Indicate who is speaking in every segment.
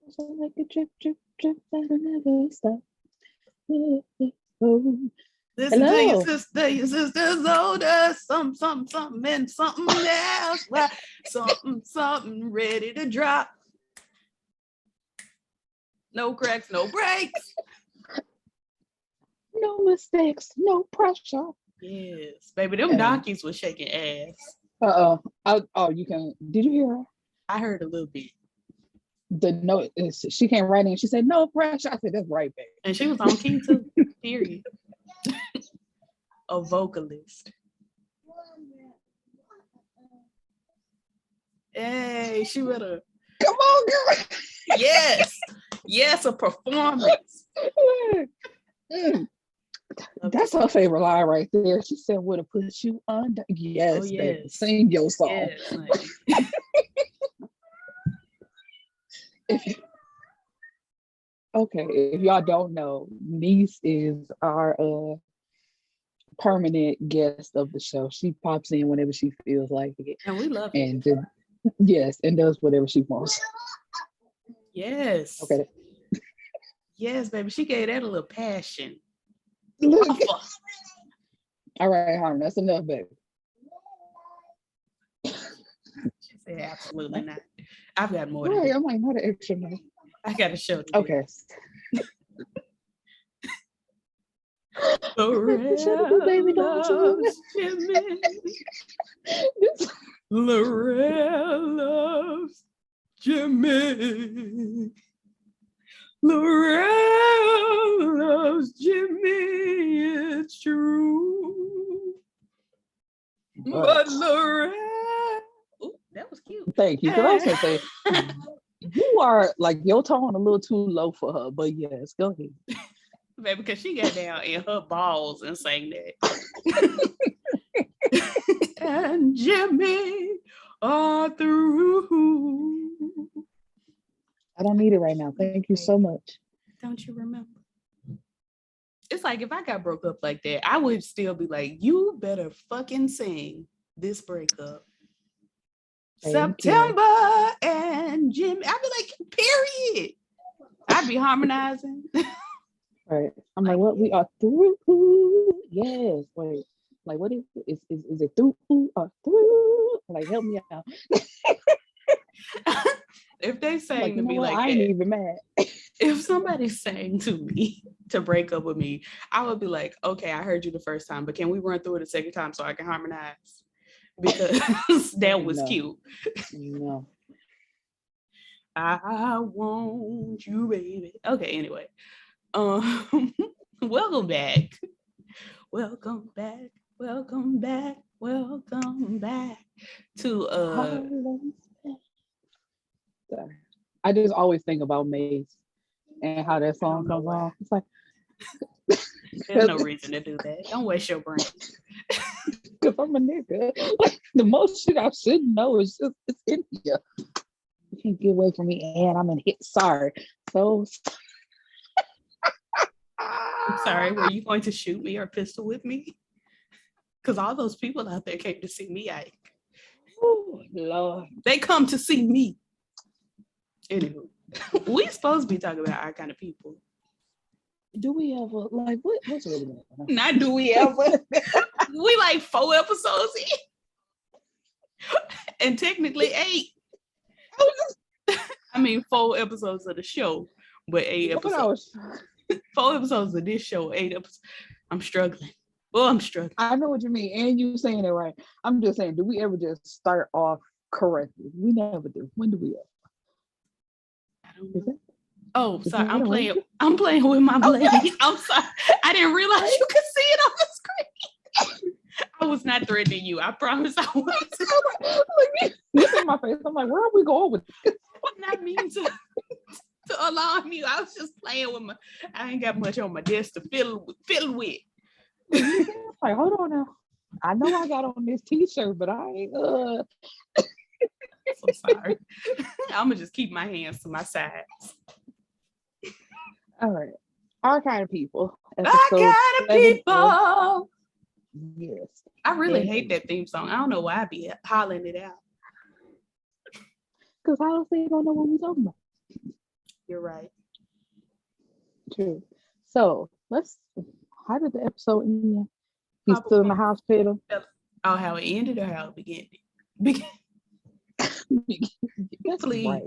Speaker 1: So like a drip, drip, drip that'll never stop. Oh.
Speaker 2: Listen
Speaker 1: Hello.
Speaker 2: to your sister's older, something, and something else. Well, something ready to drop. No cracks, no breaks.
Speaker 1: No mistakes, no pressure.
Speaker 2: Yes, baby, them donkeys was shaking ass.
Speaker 1: Oh, you can. Did you hear her?
Speaker 2: I heard a little bit.
Speaker 1: The note is she came right in. She said, "No pressure." I said, "That's right, baby."
Speaker 2: And she was on key too. Period. A vocalist. Hey, she better.
Speaker 1: Come on, girl.
Speaker 2: Yes, a performance.
Speaker 1: That's her favorite line right there. She said, "Would have put you under." Yes,
Speaker 2: yes.
Speaker 1: baby. Sing your song.
Speaker 2: Yes,
Speaker 1: if y'all don't know, Niece is our permanent guest of the show. She pops in whenever she feels like it.
Speaker 2: And we love it.
Speaker 1: And yes, and does whatever she wants.
Speaker 2: Yes.
Speaker 1: Okay.
Speaker 2: Yes, baby. She gave that a little passion.
Speaker 1: Look. All right, Harmon, that's enough, baby.
Speaker 2: She said, absolutely not. I've got more.
Speaker 1: Right, I'm like, not an extra money.
Speaker 2: I got to show you.
Speaker 1: Okay.
Speaker 2: Baby, don't Jimmy. Lorel loves Jimmy. Lorel loves Jimmy. It's true. But Lorel. Ooh, that was cute.
Speaker 1: Thank you. But I was gonna say, you are like your tone a little too low for her. But yes, go ahead.
Speaker 2: Baby, because she got down in her balls and sang that. And Jimmy are through.
Speaker 1: I don't need it right now. Thank you so much.
Speaker 2: Don't you remember? It's like if I got broke up like that, I would still be like, you better fucking sing this breakup. September and Jimmy. I'd be like, period. I'd be harmonizing.
Speaker 1: Right. I'm like, what? We are through. Yes. Wait. Like, what is it? Is it through or through? Like, help me out.
Speaker 2: If they sang to me like
Speaker 1: I ain't even mad.
Speaker 2: If somebody sang to me to break up with me, I would be like, okay, I heard you the first time, but can we run through it a second time so I can harmonize? Because that was cute.
Speaker 1: No.
Speaker 2: I want you, baby. Okay, anyway. Welcome back. Welcome back. Welcome back. Welcome back to
Speaker 1: Sorry. I just always think about Maze and how that song comes on. It's like
Speaker 2: there's no reason to do that. Don't waste your brain.
Speaker 1: Because I'm a nigga. Like, the most shit I should know is just it's in here. You can't get away from me, and I'm in hit. Sorry. So
Speaker 2: I'm sorry. Were you going to shoot me or pistol with me? Because all those people out there came to see me.
Speaker 1: Oh Lord,
Speaker 2: they come to see me. Anywho, we supposed to be talking about our kind of people.
Speaker 1: Do we ever like what's really going on?
Speaker 2: Not do we ever. We like 4 episodes in. And technically 8. I mean 4 episodes of the show, but 8 episodes. 4 episodes of this show, 8 episodes. I'm struggling. Well, I'm struggling.
Speaker 1: I know what you mean, and you saying it right. I'm just saying, do we ever just start off correctly? We never do. When do we ever?
Speaker 2: I don't know. Oh, sorry. I'm playing with my blade. Okay. I'm sorry. I didn't realize you could see it on the screen. I was not threatening you. I promise I wasn't.
Speaker 1: Look in my face. I'm like, where are we going with this?
Speaker 2: I didn't mean to alarm you. I was just playing with I ain't got much on my desk to fiddle with.
Speaker 1: Like, hold on now. I know I got on this t-shirt, but I ain't
Speaker 2: So sorry. I'm gonna just keep my hands to my sides.
Speaker 1: All right. Our kind of people.
Speaker 2: Our kind of people.
Speaker 1: Yes.
Speaker 2: I really hate that theme song. I don't know why I be hollering it out.
Speaker 1: Because I honestly don't know what we're talking about.
Speaker 2: You're right.
Speaker 1: True. So how did the episode end? He's still in the hospital.
Speaker 2: Oh, how it ended or how it began?
Speaker 1: That's
Speaker 2: Please.
Speaker 1: right.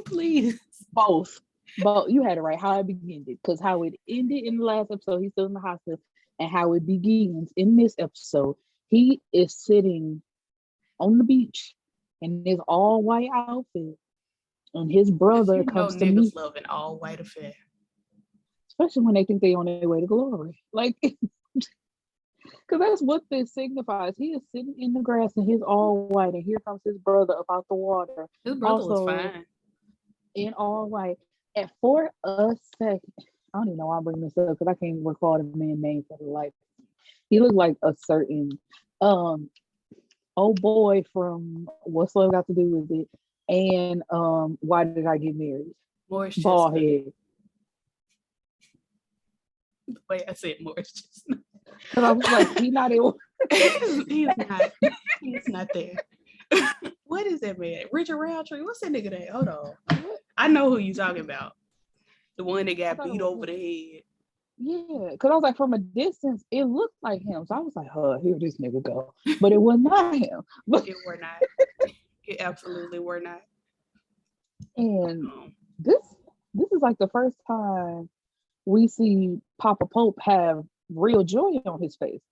Speaker 2: Please.
Speaker 1: Both. You had it right. How it began, because how it ended in the last episode, he's still in the hospital, and how it begins in this episode, he is sitting on the beach in his all white outfit, and his brother comes to meet.
Speaker 2: Love an all white affair,
Speaker 1: especially when they think they're on their way to glory. Like, because that's what this signifies. He is sitting in the grass and he's all white, and here comes his brother up out the water.
Speaker 2: His brother was fine.
Speaker 1: In all white. And for a second, I don't even know why I'm bringing this up because I can't recall the man's name for the life. He looked like a certain old boy from What's Love Got to Do with It, and Why Did I Get Married?
Speaker 2: Morris
Speaker 1: Bald head.
Speaker 2: The way I said Morris Chestnut.
Speaker 1: Because I was like, he's not able.
Speaker 2: He's not there. What is that man? Richard Roundtree? What's that nigga name? Hold on. I know who you talking about. The one that got beat over the head.
Speaker 1: Yeah, because I was like, from a distance, it looked like him. So I was like, here this nigga go. But it was not him.
Speaker 2: It were not. It absolutely were not.
Speaker 1: And this is like the first time we see Papa Pope have real joy on his face.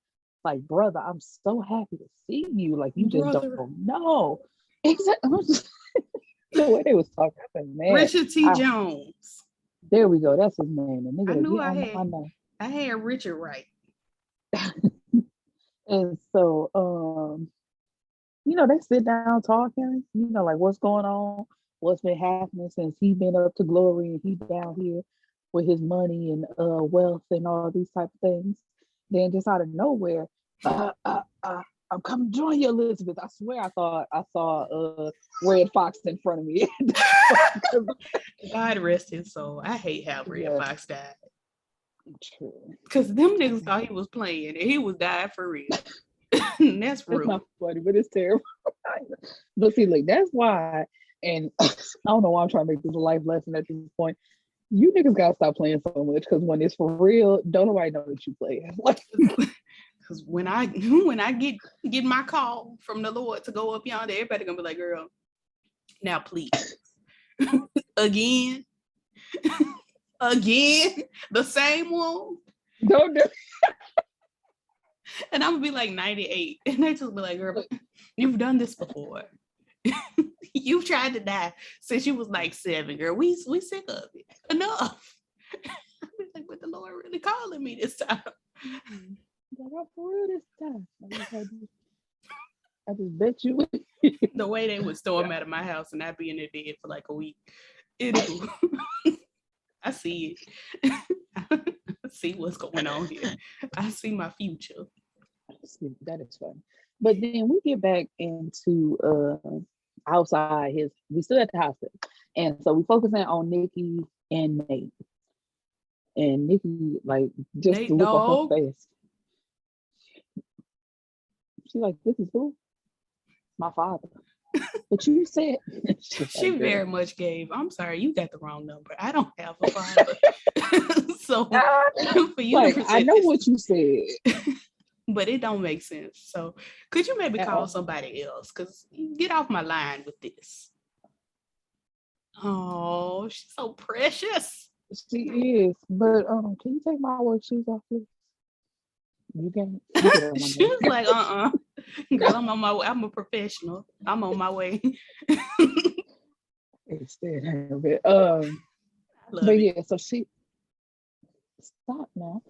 Speaker 1: Like, brother, I'm so happy to see you. Like, you just don't know. The way they was talking, I said, man.
Speaker 2: Richard T. Jones.
Speaker 1: There we go. That's his name. The nigga
Speaker 2: I knew I had Richard right.
Speaker 1: And so, they sit down talking, like what's going on, what's been happening since he been up to glory and he down here with his money and wealth and all these type of things. Then just out of nowhere, I'm coming to join you, Elizabeth. I swear I thought I saw Red Fox in front of me.
Speaker 2: God rest his soul. I hate how Red Fox died.
Speaker 1: True.
Speaker 2: Because them niggas thought he was playing and he was dying for real. That's rude.
Speaker 1: It's not funny, but it's terrible. But see, like, that's why, and I don't know why I'm trying to make this a life lesson at this point. You niggas gotta stop playing so much, because when it's for real, don't nobody know that you play.
Speaker 2: Because when I get my call from the Lord to go up yonder, everybody gonna be like, girl, now please. Again, the same one.
Speaker 1: Don't do it.
Speaker 2: And I'm gonna be like 98, and they just be like, girl, you've done this before. You've tried to die since you was like 7, girl. We sick of it. Enough. I be like, but the Lord really calling me this time.
Speaker 1: Like, for real this time. I just bet you.
Speaker 2: The way they would storm out of my house and I'd be in there dead for like a week. Anywho, I see it. I see what's going on here. I see my future.
Speaker 1: That is fun. But then we get back into outside we still at the hospital. And so we focusing on Nikki and Nate. And Nikki, like, just Nate, the look on her face. She's like, this is who? My father. But you said
Speaker 2: she like, very much gave, I'm sorry, you got the wrong number. I don't have a father. So for you,
Speaker 1: like, I know what you said.
Speaker 2: But it don't make sense. So could you maybe call somebody else? Because get off my line with this. Oh, she's so precious.
Speaker 1: She is. But can you take my work shoes off, please? You can.
Speaker 2: She was like, girl, I'm on my way. I'm a professional. I'm on my way.
Speaker 1: It's there a bit. But yeah, so she stop now.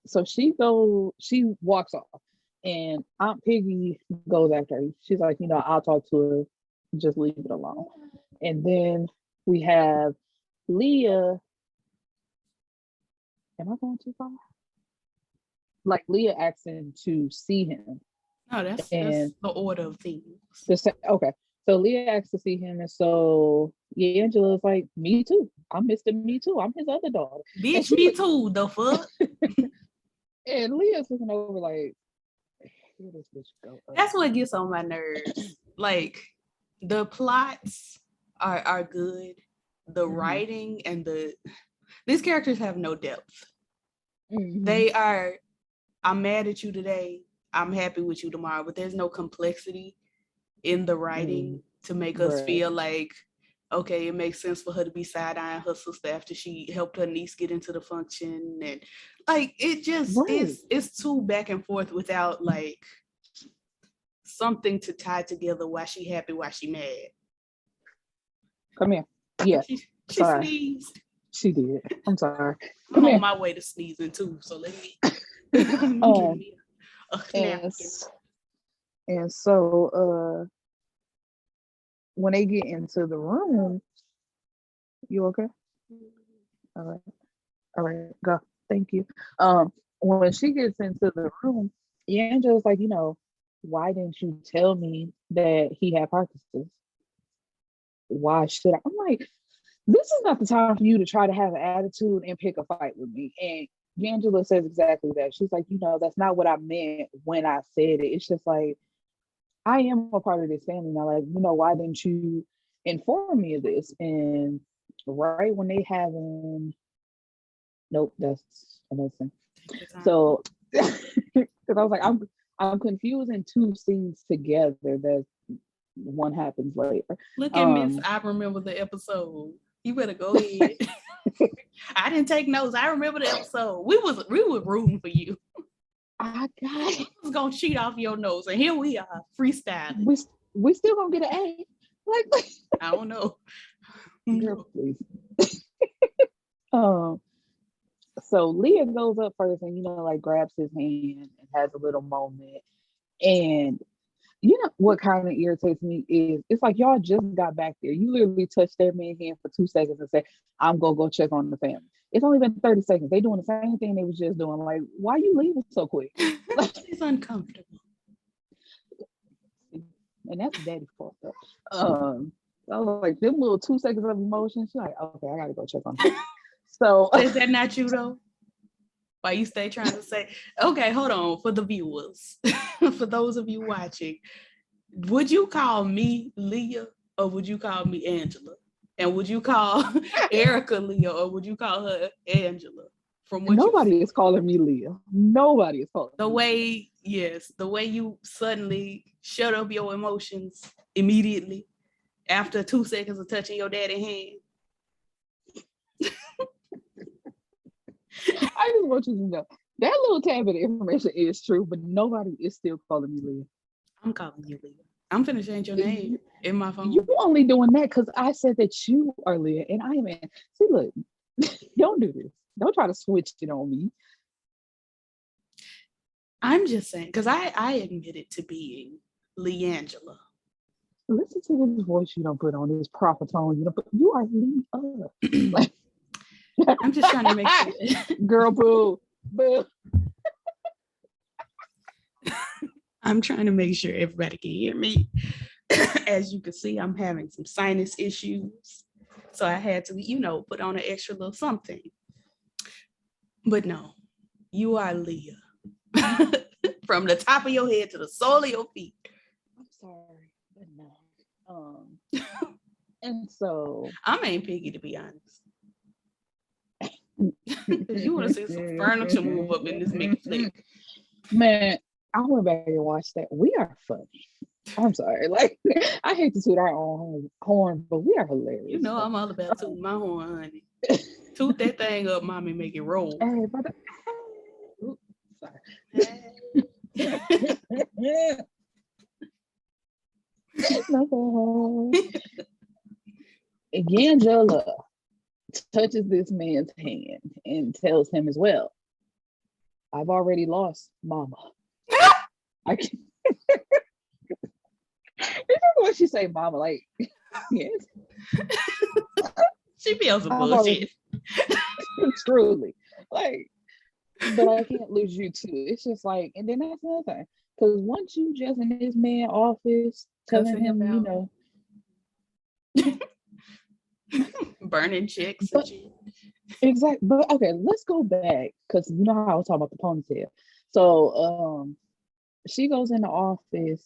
Speaker 1: So she walks off, and Aunt Piggy goes after her. She's like, I'll talk to her. Just leave it alone. And then we have Leah. Am I going too far? Like, Leah asks him to see him.
Speaker 2: No, that's the order of things.
Speaker 1: Okay. So Leah asks to see him, and so Angela's like, me too. I'm Mr. Me Too. I'm his other daughter.
Speaker 2: Bitch, me too, the fuck?
Speaker 1: And Leah's looking over like, here this bitch go.
Speaker 2: That's what gets on my nerves. Like, the plots are good, the writing and these characters have no depth.
Speaker 1: Mm-hmm.
Speaker 2: I'm mad at you today, I'm happy with you tomorrow, but there's no complexity in the writing to make us feel like, okay, it makes sense for her to be side-eyeing her sister after she helped her niece get into the function. And like, it just it's too back and forth without like something to tie together why she happy, why she mad.
Speaker 1: Come here. Yeah.
Speaker 2: She sneezed.
Speaker 1: She did. I'm sorry.
Speaker 2: I'm on my way to sneezing too, so let me give me a napkin.
Speaker 1: And so when they get into the room, you okay? All right, go. Thank you. When she gets into the room, Angela's like, why didn't you tell me that he had Parkinson's? Why should I? I'm like, this is not the time for you to try to have an attitude and pick a fight with me. And Angela says exactly that. She's like, that's not what I meant when I said it. It's just like, I am a part of this family now. Like, why didn't you inform me of this? And right when they having, nope, that's another thing. So, because I was like, I'm confusing two scenes together. That one happens later.
Speaker 2: Look at Miss. I remember the episode. You better go ahead. I didn't take notes. I remember the episode. We were rooting for you.
Speaker 1: I got it.
Speaker 2: I was gonna cheat off your nose, and here we are freestyling.
Speaker 1: We still gonna get an A. Like
Speaker 2: I don't know.
Speaker 1: Girl, please. So Leah goes up first and like grabs his hand and has a little moment. And what kind of irritates me is it's like y'all just got back there. You literally touched that man's hand for 2 seconds and said, I'm gonna go check on the family. It's only been 30 seconds. They doing the same thing they was just doing. Like, why you leaving so quick?
Speaker 2: It's uncomfortable.
Speaker 1: And that's daddy's fault though. I was like, them little 2 seconds of emotion. She's like, okay, I gotta go check on them. So
Speaker 2: is that not you though? Why you stay trying to say, okay, hold on, for the viewers, for those of you watching, would you call me Leah or would you call me Angela? And would you call Erica Leah or would you call her Angela? From what
Speaker 1: nobody is calling me Leah. Nobody is calling
Speaker 2: the way you suddenly shut up your emotions immediately after 2 seconds of touching your daddy's hand.
Speaker 1: I just want you to know that little tad bit of information is true, but nobody is still calling me Leah.
Speaker 2: I'm calling you Leah. I'm finna change your name in my phone.
Speaker 1: You only doing that because I said that you are Leah and I am. See, look, don't do this. Don't try to switch it on me.
Speaker 2: I'm just saying, because I admitted to being Leangela.
Speaker 1: Listen to this voice you don't put on, this proper tone. You are Leah. Like,
Speaker 2: I'm just trying to make sure.
Speaker 1: Girl, boo.
Speaker 2: I'm trying to make sure everybody can hear me. As you can see, I'm having some sinus issues. So I had to, put on an extra little something. But no, you are Leah. From the top of your head to the sole of your feet.
Speaker 1: I'm sorry, but no. And so
Speaker 2: I'm Aunt Piggy, to be honest. You want to see some furniture move up in this big flick.
Speaker 1: Man, I went back and watched that. We are funny. I'm sorry. Like, I hate to toot our own horn, but we are hilarious.
Speaker 2: I'm all about tooting my horn, honey. Toot that thing up, mommy, make it roll.
Speaker 1: Hey, brother. Oops, sorry. Angela touches this man's hand and tells him as well, I've already lost mama. I can't. This is what she say, mama, like, yes.
Speaker 2: She feels a bullshit.
Speaker 1: Truly. Like, but I can't lose you too. It's just like, and then that's another thing. Because once you just in this man's office telling him,
Speaker 2: burning chicks and shit.
Speaker 1: Exactly. But okay, let's go back because you know how I was talking about the ponytail. So she goes in the office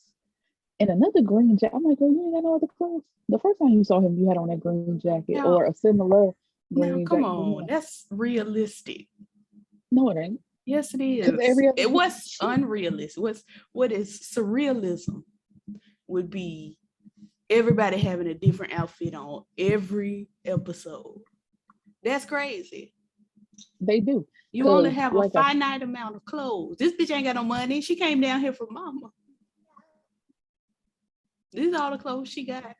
Speaker 1: And another green jacket. I'm like, girl, you ain't got no other clothes. The first time you saw him, you had on that green jacket or a similar
Speaker 2: Now,
Speaker 1: green
Speaker 2: come
Speaker 1: jacket.
Speaker 2: on, that's realistic.
Speaker 1: No, it ain't.
Speaker 2: Yes, it is. It was unrealistic. What is surrealism would be everybody having a different outfit on every episode. That's crazy.
Speaker 1: They do.
Speaker 2: You only have a finite amount of clothes. This bitch ain't got no money. She came down here for mama. These are all the clothes she got.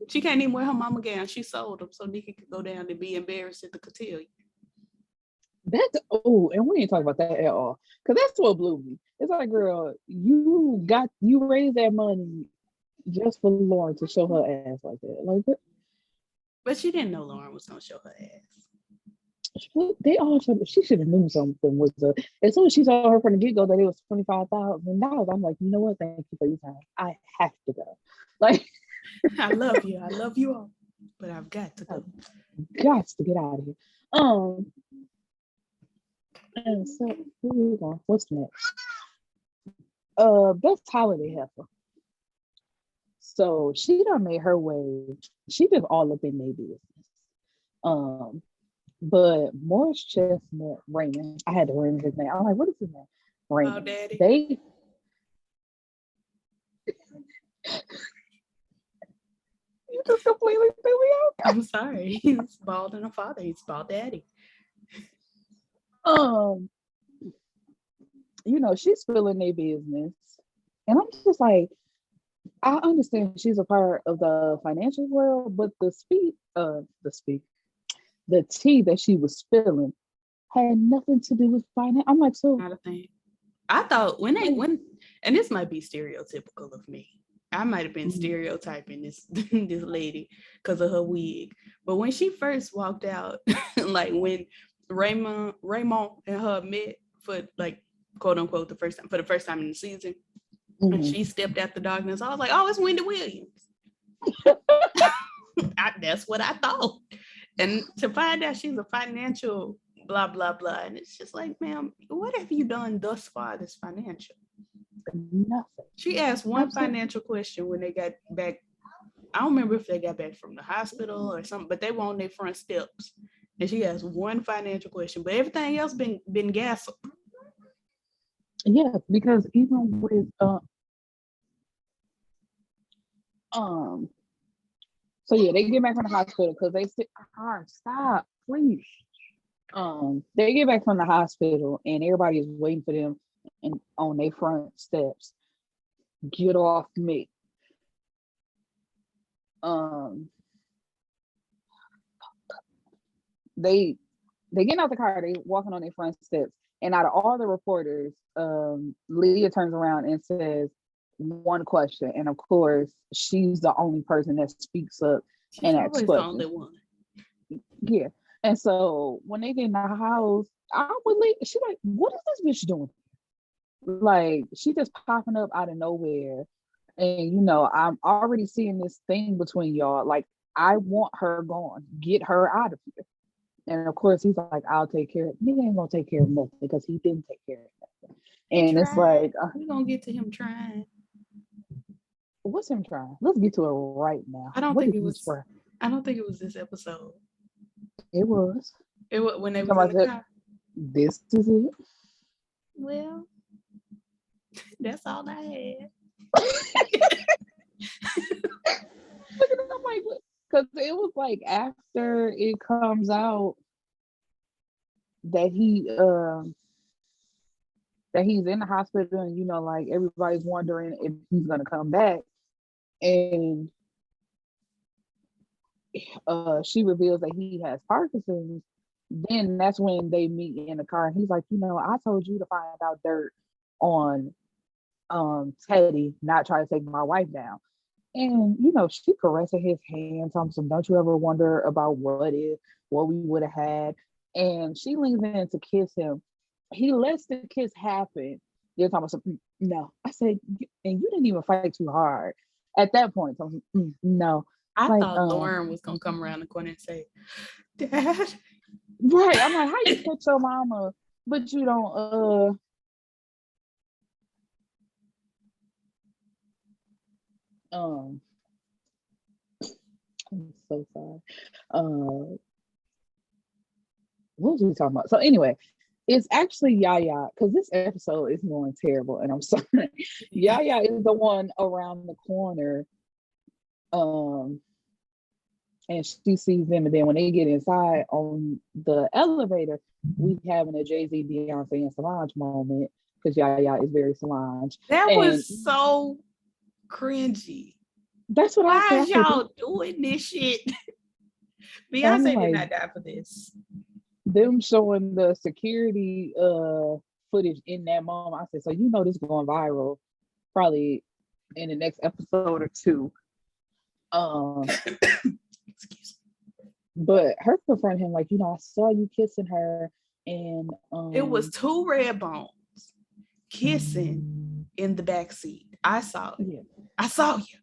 Speaker 2: She can't even wear her mama gown. She sold them so Nikki could go down and be embarrassed at the cotillion.
Speaker 1: And we ain't talking about that at all. Because that's what blew me. It's like, girl, you raised that money just for Lauren to show her ass like that. Like,
Speaker 2: but she didn't know Lauren was gonna show her ass.
Speaker 1: They all she should have knew something was as soon as she saw her from the get-go that it was $25,000. I'm like, you know what? Thank you for your time. I have to go. Like,
Speaker 2: I love you all, but I've got to go.
Speaker 1: Got to get out of here. And so here we go. What's next? Best holiday heifer. So she done made her way. She just all up in their business. But Morris Chestnut Raymond, I had to remember his name. I'm like, what is his name? Raymond.
Speaker 2: Oh, Daddy.
Speaker 1: You just completely threw me out.
Speaker 2: I'm sorry. He's bald and a father. He's bald daddy.
Speaker 1: She's spilling their business. And I'm just like, I understand she's a part of the financial world, but the tea that she was spilling had nothing to do with finance. I'm like, so
Speaker 2: not a thing. I thought when and this might be stereotypical of me. I might have been stereotyping this lady because of her wig. But when she first walked out, like when Raymond and her met for like quote unquote the first time in the season, and she stepped out the darkness, I was like, oh, it's Wendy Williams. That's what I thought. And to find out she's a financial blah blah blah, and it's just like, ma'am, what have you done thus far this financial?
Speaker 1: Nothing.
Speaker 2: She asked one financial question when they got back. I don't remember if they got back from the hospital or something, but they were on their front steps, and she asked one financial question, but everything else been gas up.
Speaker 1: Yeah, because even with so yeah, they get back from the hospital because they said, stop, please. They get back from the hospital and everybody is waiting for them and on their front steps. Get off me. They get out the car, they walking on their front steps, and out of all the reporters, Leah turns around and says one question, and of course she's the only person that speaks up and asks questions.
Speaker 2: The only one.
Speaker 1: Yeah. And so when they get in the house, I would leave. She's like, what is this bitch doing? Like, she just popping up out of nowhere. And, I'm already seeing this thing between y'all. Like, I want her gone. Get her out of here. And of course, he's like, I'll take care of it. Nigga ain't gonna take care of nothing because he didn't take care of nothing. And it's like,
Speaker 2: we're gonna get to him trying.
Speaker 1: What's him trying? Let's get to it right now.
Speaker 2: I don't think it was this episode.
Speaker 1: It was.
Speaker 2: When they were in the car.
Speaker 1: This is it.
Speaker 2: Well, that's all I had.
Speaker 1: Look at them, like, because it was like after it comes out that he's in the hospital, and like everybody's wondering if he's gonna come back, and she reveals that he has Parkinson's. Then that's when they meet in the car, and he's like, I told you to find out dirt on Teddy, not try to take my wife down. And she caressing his hand, telling him, don't you ever wonder about what we would have had. And she leans in to kiss him. He lets the kiss happen. They're talking about no. I said, and you didn't even fight too hard at that point. So no.
Speaker 2: I thought Lauren was gonna come around the corner and say, Dad.
Speaker 1: Right. I'm like, how you catch your mama, but you don't Um, I'm so sorry. What was we talking about? So anyway, it's actually Yaya, because this episode is going terrible, and I'm sorry. Yaya is the one around the corner, and she sees them, and then when they get inside on the elevator, we having a Jay-Z, Beyonce, and Solange moment, because Yaya is very Solange.
Speaker 2: That was so cringy.
Speaker 1: That's what
Speaker 2: Why
Speaker 1: I said.
Speaker 2: is y'all doing this shit? Beyonce did not die for this.
Speaker 1: Them showing the security footage in that moment, I said, so you know this is going viral probably in the next episode or two.
Speaker 2: Excuse me.
Speaker 1: But her confronted him like, I saw you kissing her, and
Speaker 2: it was two red bones kissing in the back seat. I saw it. Yeah. I saw you.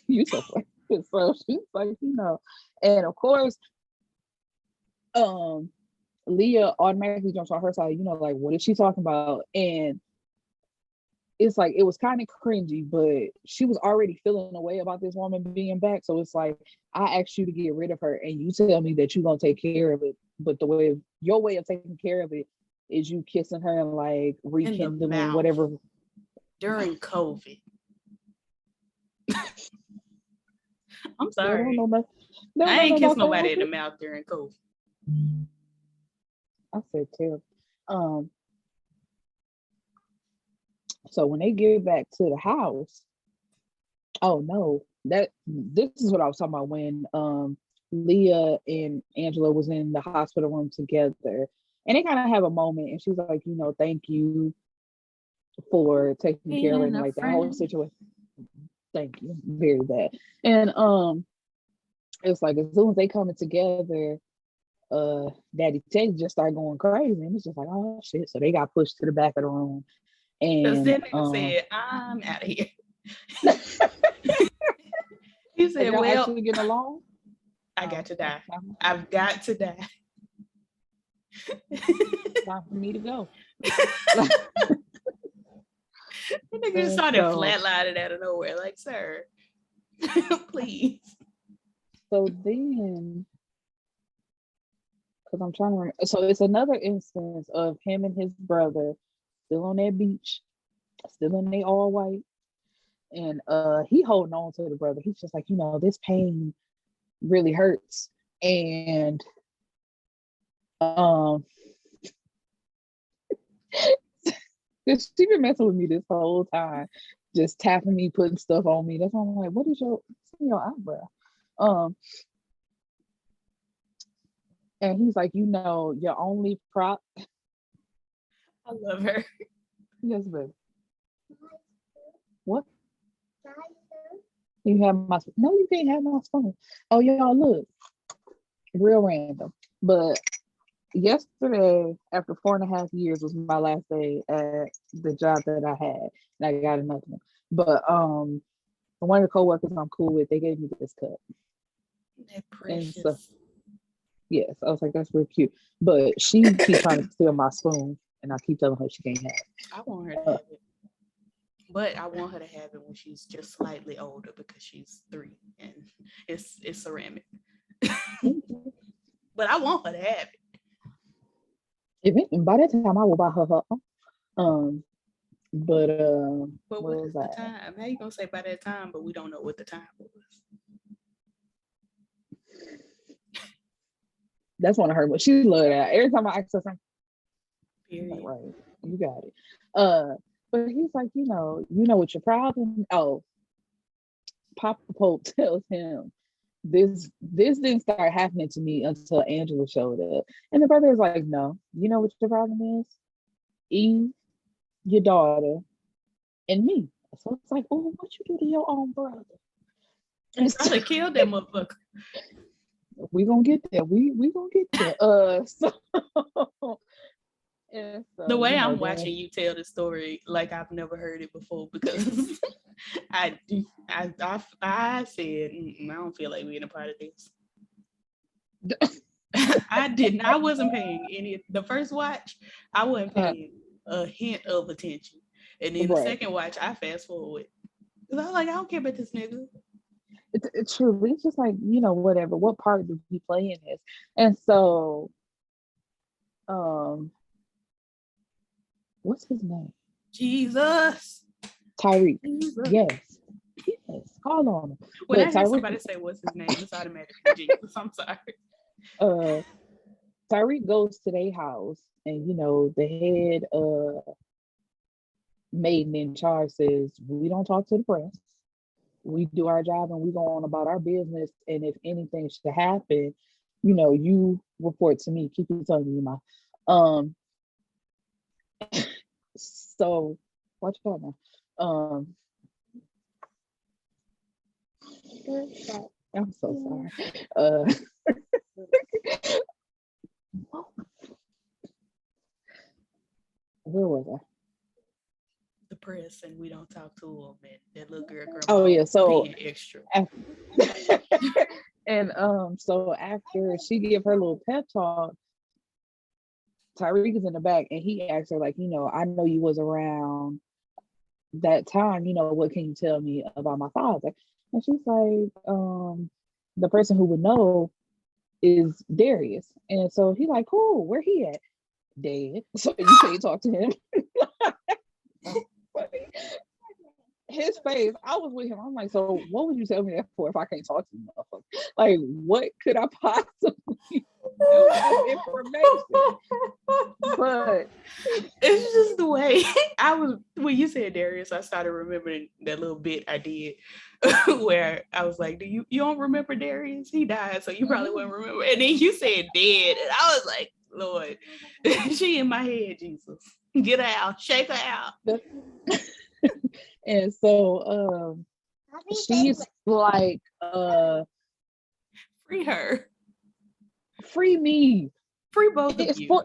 Speaker 1: You so funny. So she's like, and of course, Leah automatically jumps on her side, like, what is she talking about? And it's like, it was kind of cringy, but she was already feeling a way about this woman being back. So it's like, I asked you to get rid of her, and you tell me that you're going to take care of it. But your way of taking care of it is you kissing her and like rekindling whatever.
Speaker 2: During COVID. I'm sorry. I ain't kissed nobody in the mouth during COVID.
Speaker 1: I said terrible. So when they get back to the house, oh no, this is what I was talking about when Leah and Angela was in the hospital room together, and they kind of have a moment, and she's like, thank you for taking care of it, like the whole situation. Thank you, very bad. And it's like, as soon as they coming together, Daddy Ted just started going crazy, and it's just like, oh shit. So they got pushed to the back of the room, and
Speaker 2: then said, I'm out of here. He said, well,
Speaker 1: actually getting along?
Speaker 2: I got to die. I've got to die.
Speaker 1: Time for me to go.
Speaker 2: The nigga just started flatlining out of nowhere, like, sir, please.
Speaker 1: So then, because I'm trying to remember, so it's another instance of him and his brother still on that beach, still in they all white, and he holding on to the brother. He's just like, this pain really hurts, and she been messing with me this whole time, just tapping me, putting stuff on me. That's why I'm like, what is your eyebrow? And he's like, your only prop.
Speaker 2: I love her.
Speaker 1: Yes, baby. What? You have my no, you can't have my phone. Oh, y'all, look, real random. But yesterday, after 4.5 years, was my last day at the job that I had, and I got another one. But one of the coworkers I'm cool with, they gave me this cup.
Speaker 2: They're precious.
Speaker 1: So, yes, I was like, that's real cute. But she keeps trying to steal my spoon, and I keep telling her she can't have it.
Speaker 2: I want her to have it. But I want her to have it when she's just slightly older, because she's 3 and it's ceramic. But I want her to have
Speaker 1: it. By that time, I will buy her. But
Speaker 2: what is the time? How you gonna say by that time? But we don't know what the time was.
Speaker 1: That's one of her. But she loved that. Every time I ask her something,
Speaker 2: like,
Speaker 1: right, you got it. But he's like, you know what your problem? Oh, Papa Pope tells him this didn't start happening to me until Angela showed up. And the brother is like, no, you know what your problem is? Eve, your daughter, and me. So it's like, oh, what you do to your own brother?
Speaker 2: And brother killed that motherfucker.
Speaker 1: We gonna get there. We gonna get there. So
Speaker 2: the way I'm watching you tell the story, like I've never heard it before, because I said, I don't feel like being a part of this. I didn't. I wasn't paying any. The first watch, I wasn't paying a hint of attention. And then the second watch, I fast forward. Because I was like, I don't care about this nigga.
Speaker 1: It's true. It's just like, whatever. What part did he play in this? And so, what's his name?
Speaker 2: Jesus.
Speaker 1: Tyrique. Yes. Call on him.
Speaker 2: When I hear somebody say what's his name, it's automatically Jesus. I'm sorry.
Speaker 1: Tyrique goes to their house, and the head maiden in charge says, "We don't talk to the press. We do our job, and we go on about our business. And if anything should happen, you report to me. Keep your tongue in your mouth." So watch out now. I'm so sorry. Where was I?
Speaker 2: The press, and we don't talk to them, and that little girl.
Speaker 1: Oh yeah, so
Speaker 2: extra.
Speaker 1: And so after she give her little pep talk, Tyrique is in the back, and he asked her, like, I know you was around that time. What can you tell me about my father? And she's like, the person who would know is Darius. And so he like, cool, where he at? Dead. So you can't talk to him. His face, I was with him. I'm like, so what would you tell me that for if I can't talk to you, motherfucker? Like, what could I possibly do with information? But
Speaker 2: it's just the way when you said Darius, I started remembering that little bit I did where I was like, you don't remember Darius? He died, so you probably wouldn't remember. And then you said dead, and I was like, Lord, she in my head, Jesus. Get her out, shake her out.
Speaker 1: And so she's like,
Speaker 2: free her.
Speaker 1: Free me.
Speaker 2: Free both of you.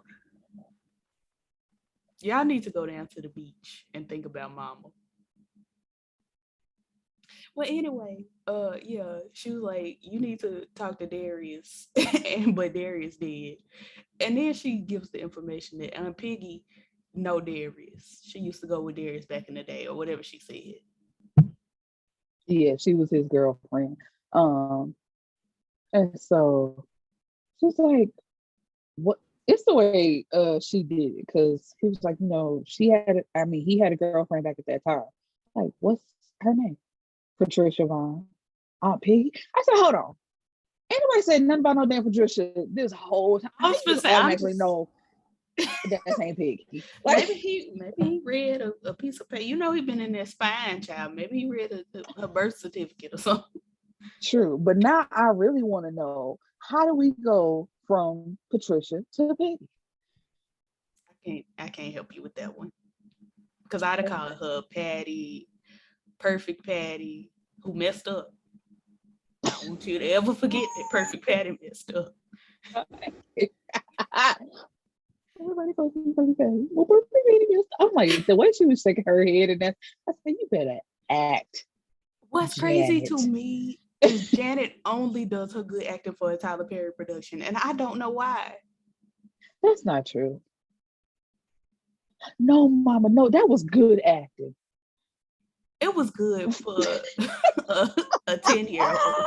Speaker 2: Y'all need to go down to the beach and think about mama. Well, anyway, yeah, she was like, you need to talk to Darius. But Darius did. And then she gives the information that Aunt Piggy know Darius. She used to go with Darius back in the day, or whatever she said.
Speaker 1: Yeah, she was his girlfriend. And so she's like, what? It's the way she did it, because he was like, he had a girlfriend back at that time. Like, what's her name? Patricia Vaughn. Aunt Piggy. I said, hold on. Anybody said nothing about no damn Patricia this whole time.
Speaker 2: I was supposed to say,
Speaker 1: automatically know that's Aunt Piggy.
Speaker 2: Like, maybe he read a piece of paper. He been in there spying, child. Maybe he read a birth certificate or something.
Speaker 1: True, but now I really want to know, how do we go from Patricia to Piggy?
Speaker 2: I can't help you with that one, because I'd have called her Patty, Perfect Patty, who messed up. I don't want you to ever forget that Perfect Patty messed up.
Speaker 1: Everybody goes to Perfect Patty. Well, Perfect Patty messed up. I'm like, the way she was shaking her head, and I said, you better act.
Speaker 2: What's crazy to me is Janet only does her good acting for a Tyler Perry production, and I don't know why.
Speaker 1: That's not true. No, mama, no, that was good acting.
Speaker 2: It was good for a 10-year-old.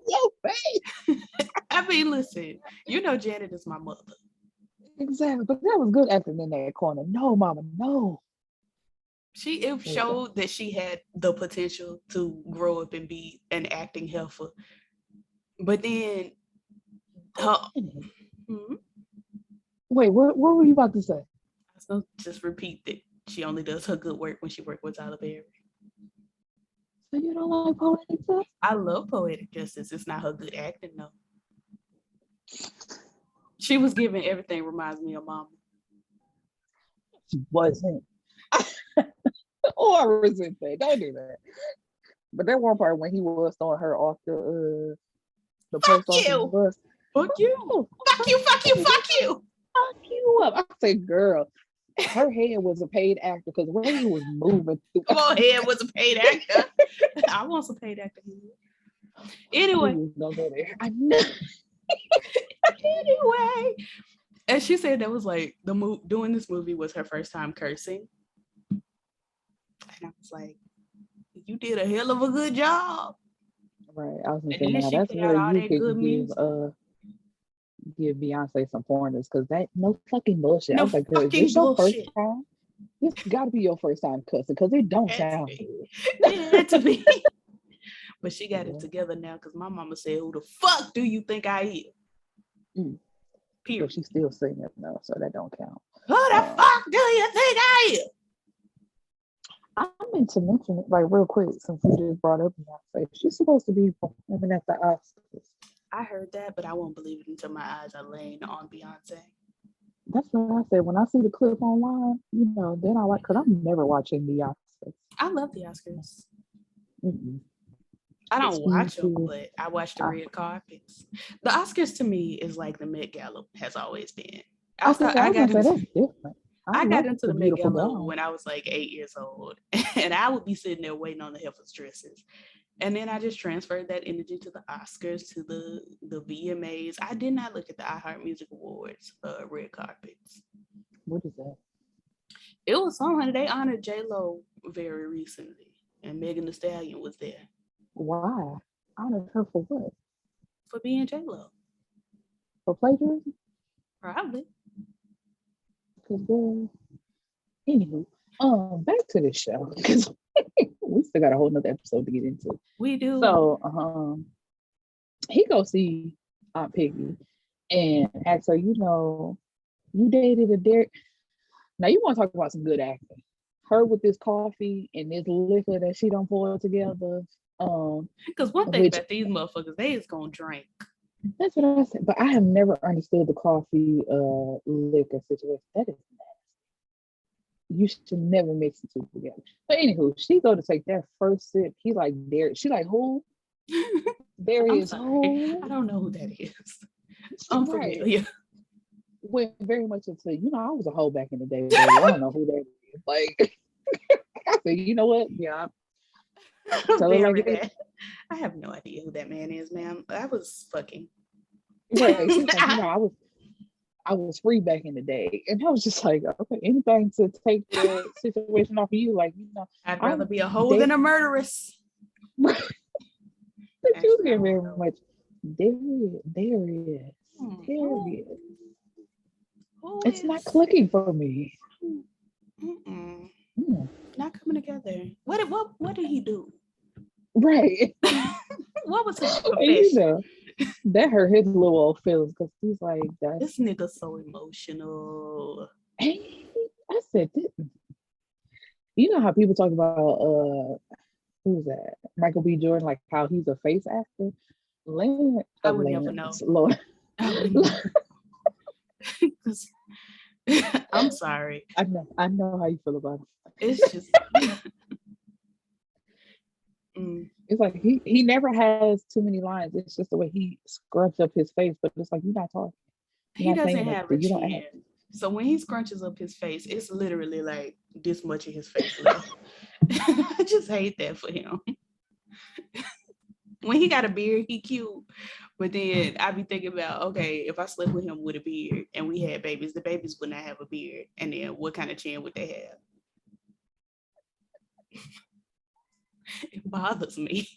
Speaker 1: Your face.
Speaker 2: I mean, listen, Janet is my mother.
Speaker 1: Exactly, but that was good acting in that corner. No, mama, no.
Speaker 2: It showed that she had the potential to grow up and be an acting heifer. But then
Speaker 1: Wait, what were you about to say?
Speaker 2: I was going to just repeat that she only does her good work when she works with Tyler Perry.
Speaker 1: So you don't like Poetic Justice?
Speaker 2: I love Poetic Justice. It's not her good acting, though. She was giving everything reminds me of Mama.
Speaker 1: She wasn't. I resent that. Don't do that. But that one part when he was throwing her off the post office bus.
Speaker 2: Fuck you. Fuck you. Fuck you. Fuck you.
Speaker 1: Fuck you up. I said, girl, her head was a paid actor, because the way he was moving through.
Speaker 2: Come on, head was a paid actor. I want some paid actor here. Anyway.
Speaker 1: Don't go there. I know.
Speaker 2: Anyway. And she said that was like doing this movie was her first time cursing. And I was like, you did a hell of a good job.
Speaker 1: Right. I was gonna
Speaker 2: And
Speaker 1: say
Speaker 2: then
Speaker 1: now
Speaker 2: she
Speaker 1: that's
Speaker 2: put out
Speaker 1: where
Speaker 2: all
Speaker 1: you
Speaker 2: that good
Speaker 1: could
Speaker 2: music.
Speaker 1: give Beyonce some pointers because that no fucking bullshit. I
Speaker 2: No
Speaker 1: was like, girl, is
Speaker 2: fucking
Speaker 1: this your first
Speaker 2: bullshit.
Speaker 1: time? This got to be your first time cussing because it don't
Speaker 2: It had to
Speaker 1: sound
Speaker 2: be.
Speaker 1: good.
Speaker 2: It had to be. But she got it together now because my mama said, who the fuck do you think I am? Period.
Speaker 1: But she's still singing though, so that don't count.
Speaker 2: Who the fuck do you think I am?
Speaker 1: I meant to mention it like real quick since you just brought up Beyonce. She's supposed to be performing at the Oscars.
Speaker 2: I heard that, but I won't believe it until my eyes are laying on Beyonce.
Speaker 1: That's what I said. When I see the clip online, then I like, because I'm never watching the Oscars.
Speaker 2: I love the Oscars.
Speaker 1: Mm-mm.
Speaker 2: I don't watch them, but I watch the red carpets. The Oscars to me is like the Met Gala has always been. I got into the Met Gala when I was like 8 years old, and I would be sitting there waiting on the heifers' dresses. And then I just transferred that energy to the Oscars, to the VMAs. I did not look at the iHeart Music Awards red carpets.
Speaker 1: What is that?
Speaker 2: It was something. They honored J-Lo very recently, and Megan Thee Stallion was there.
Speaker 1: Why? Honored her for what?
Speaker 2: For being J-Lo.
Speaker 1: For plagiarism?
Speaker 2: Probably.
Speaker 1: Anywho, back to the show because we still got a whole nother episode to get into.
Speaker 2: We do.
Speaker 1: So, he go see Aunt Piggy and asks her, you dated a Derek. Now you want to talk about some good acting? Her with this coffee and this liquor that she don't pour together.
Speaker 2: Because one thing about these motherfuckers, they is gonna drink.
Speaker 1: That's what I said. But I have never understood the coffee liquor situation. That is nasty. You should never mix the two together. But anywho, she go to take that first sip. He like there. She like who? There he is. Who?
Speaker 2: I don't know who that is. Unfamiliar.
Speaker 1: Went very much into I was a hoe back in the day. Baby. I don't know who that is. Like I said, you know what? Yeah.
Speaker 2: I have no idea who that man is, ma'am. I was fucking.
Speaker 1: Right. Like, I was free back in the day. And I was just like, okay, anything to take the situation off of you. Like,
Speaker 2: I'd rather be a hoe than a murderess.
Speaker 1: But you get very much. There he is. It's not clicking for me.
Speaker 2: Not coming together. What did he do?
Speaker 1: Right.
Speaker 2: What was his profession?
Speaker 1: That hurt his little old feelings because he's like,
Speaker 2: this nigga's so emotional.
Speaker 1: Hey, I said, you know how people talk about who's that? Michael B. Jordan, like how he's a face actor.
Speaker 2: I would never know.
Speaker 1: Lord.
Speaker 2: I'm sorry.
Speaker 1: I know how you feel about it.
Speaker 2: It's just
Speaker 1: It's like he never has too many lines. It's just the way he scrunches up his face, but it's like you're not talking.
Speaker 2: He doesn't have a chin. So when he scrunches up his face, it's literally like this much of his face left. I just hate that for him. When he got a beard, he cute. But then I be thinking about, okay, if I slept with him with a beard and we had babies, the babies would not have a beard. And then what kind of chin would they have? It bothers me.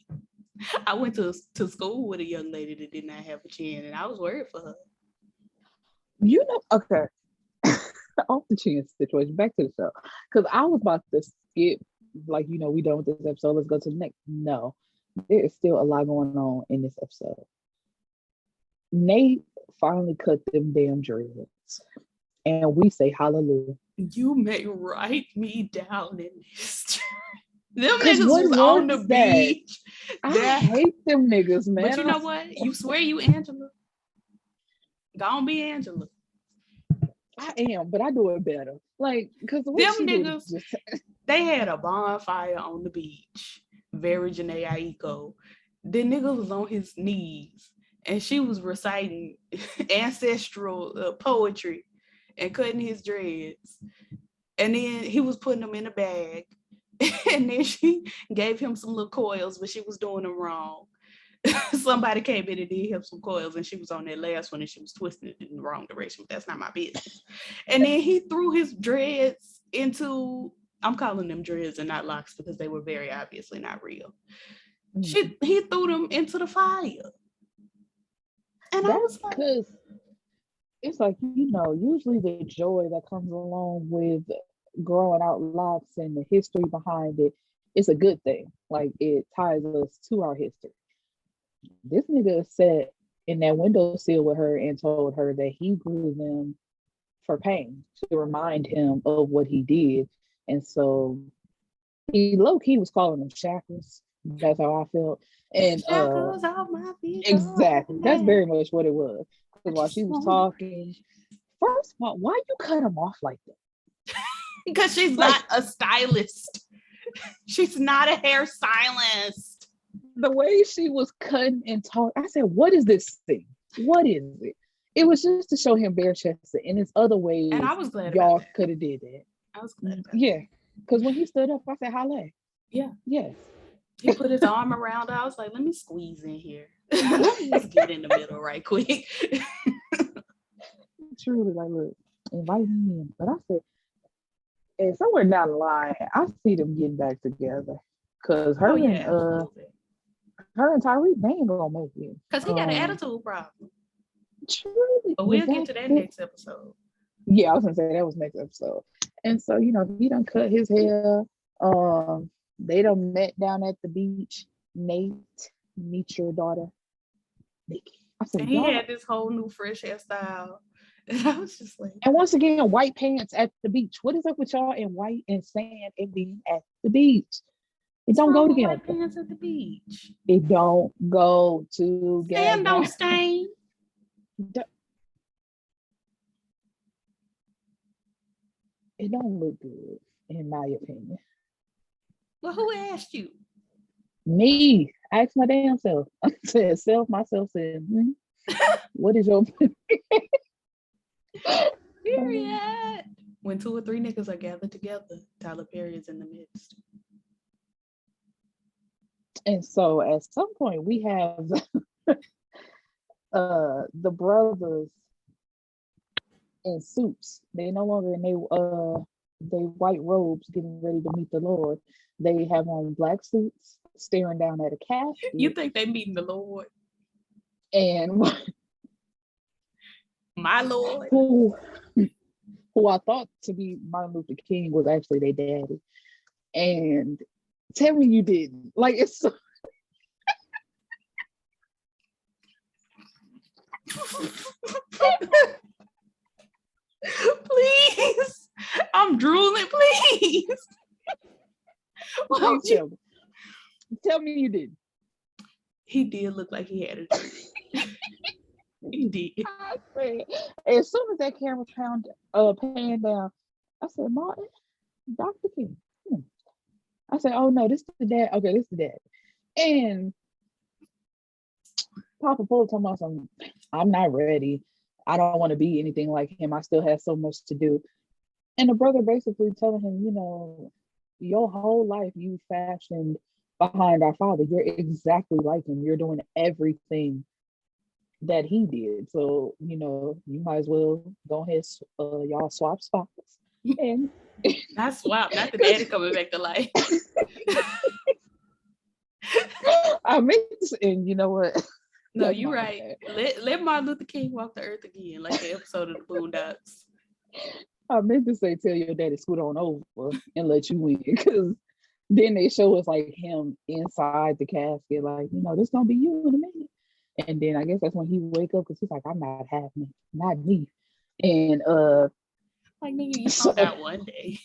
Speaker 2: I went to school with a young lady that did not have a chin, and I was worried for her.
Speaker 1: Okay. Off the chin situation, back to the show. Because I was about to skip, like, we done with this episode. Let's go to the next. No, there is still a lot going on in this episode. Nate finally cut them damn dreads. And we say hallelujah.
Speaker 2: You may write me down in history. Them niggas was on the beach.
Speaker 1: I hate them niggas, man.
Speaker 2: But you know what? You swear you Angela. Gonna be Angela.
Speaker 1: I am, but I do it better. Like, because them
Speaker 2: niggas, they had a bonfire on the beach. Very Janae Aiko. The nigga was on his knees and she was reciting ancestral poetry and cutting his dreads. And then he was putting them in a bag. And then she gave him some little coils, but she was doing them wrong. somebody came in and did him some coils, and she was on that last one and she was twisting it in the wrong direction, but that's not my business. And then he threw his dreads into, I'm calling them dreads and not locks because they were very obviously not real. He threw them into the fire. And I was like,
Speaker 1: because it's like, usually the joy that comes along with growing out locks and the history behind it, it's a good thing. Like, it ties us to our history. This nigga sat in that windowsill with her and told her that he grew them for pain, to remind him of what he did. And so he low-key was calling them shackles. That's how I felt. And
Speaker 2: shackles off my feet.
Speaker 1: Exactly. That's very much what it was. Because while she was talking, first of all, why you cut him off like that?
Speaker 2: Because she's not a stylist. She's not a hairstylist.
Speaker 1: The way she was cutting and talking, I said, what is this thing? What is it? It was just to show him bare chested. And there's other ways,
Speaker 2: and I was glad
Speaker 1: y'all could have did that.
Speaker 2: I was glad about
Speaker 1: that. Because when he stood up, I said, holla.
Speaker 2: Yeah.
Speaker 1: Yes.
Speaker 2: He put his arm around her. I was like, let me squeeze in here. Let's get in the middle right quick.
Speaker 1: Truly, like, look, invite me in. But I said, and somewhere down the line, I see them getting back together. Because her and Tyrique, they ain't gonna make it.
Speaker 2: Because he got an attitude problem.
Speaker 1: Truly.
Speaker 2: But we'll get to that next episode.
Speaker 1: Yeah, I was gonna say that was next episode. And so, he done cut his hair. They done met down at the beach. Nate, meet your daughter, Nikki. I said,
Speaker 2: and he had this whole new fresh hairstyle. And I was just like,
Speaker 1: and once again, white pants at the beach. What is up with y'all in white and sand and being at the beach? It don't go together.
Speaker 2: White pants at the beach.
Speaker 1: It don't go together.
Speaker 2: Sand don't stain.
Speaker 1: It don't look good, in my opinion.
Speaker 2: Well, who asked you?
Speaker 1: Me. Ask my damn self. I said, myself said, what is your
Speaker 2: period? When 2 or 3 niggas are gathered together, Tyler Perry is in the midst.
Speaker 1: And so at some point we have the brothers in suits. They no longer in they white robes getting ready to meet the Lord. They have on black suits staring down at a casket.
Speaker 2: You think they meeting the Lord?
Speaker 1: And
Speaker 2: my Lord.
Speaker 1: Who I thought to be Martin Luther King was actually their daddy. And tell me you didn't. Like, it's so
Speaker 2: please. I'm drooling, please.
Speaker 1: Please tell me you didn't.
Speaker 2: He did look like he had a dream. He did.
Speaker 1: I said, as soon as that camera panned down, I said, Martin, Dr. King. I said, oh no, this is the dad. Okay, this is the dad. And Papa Polo told me something, I'm not ready. I don't want to be anything like him. I still have so much to do. And the brother basically telling him, your whole life you fashioned behind our father. You're exactly like him. You're doing everything that he did. So, you might as well go ahead, y'all swap spots. And
Speaker 2: not swap, not the daddy coming back to life.
Speaker 1: I mean, and you know what?
Speaker 2: No, you're right. Let Martin Luther King walk the earth again, like the episode of the Boondocks.
Speaker 1: I meant to say, tell your daddy scoot on over and let you win, because then they show us like him inside the casket, like, this gonna be you in a minute. And then I guess that's when he wake up, because he's like, I'm not having it, not me. And
Speaker 2: like, nigga, you found out one day.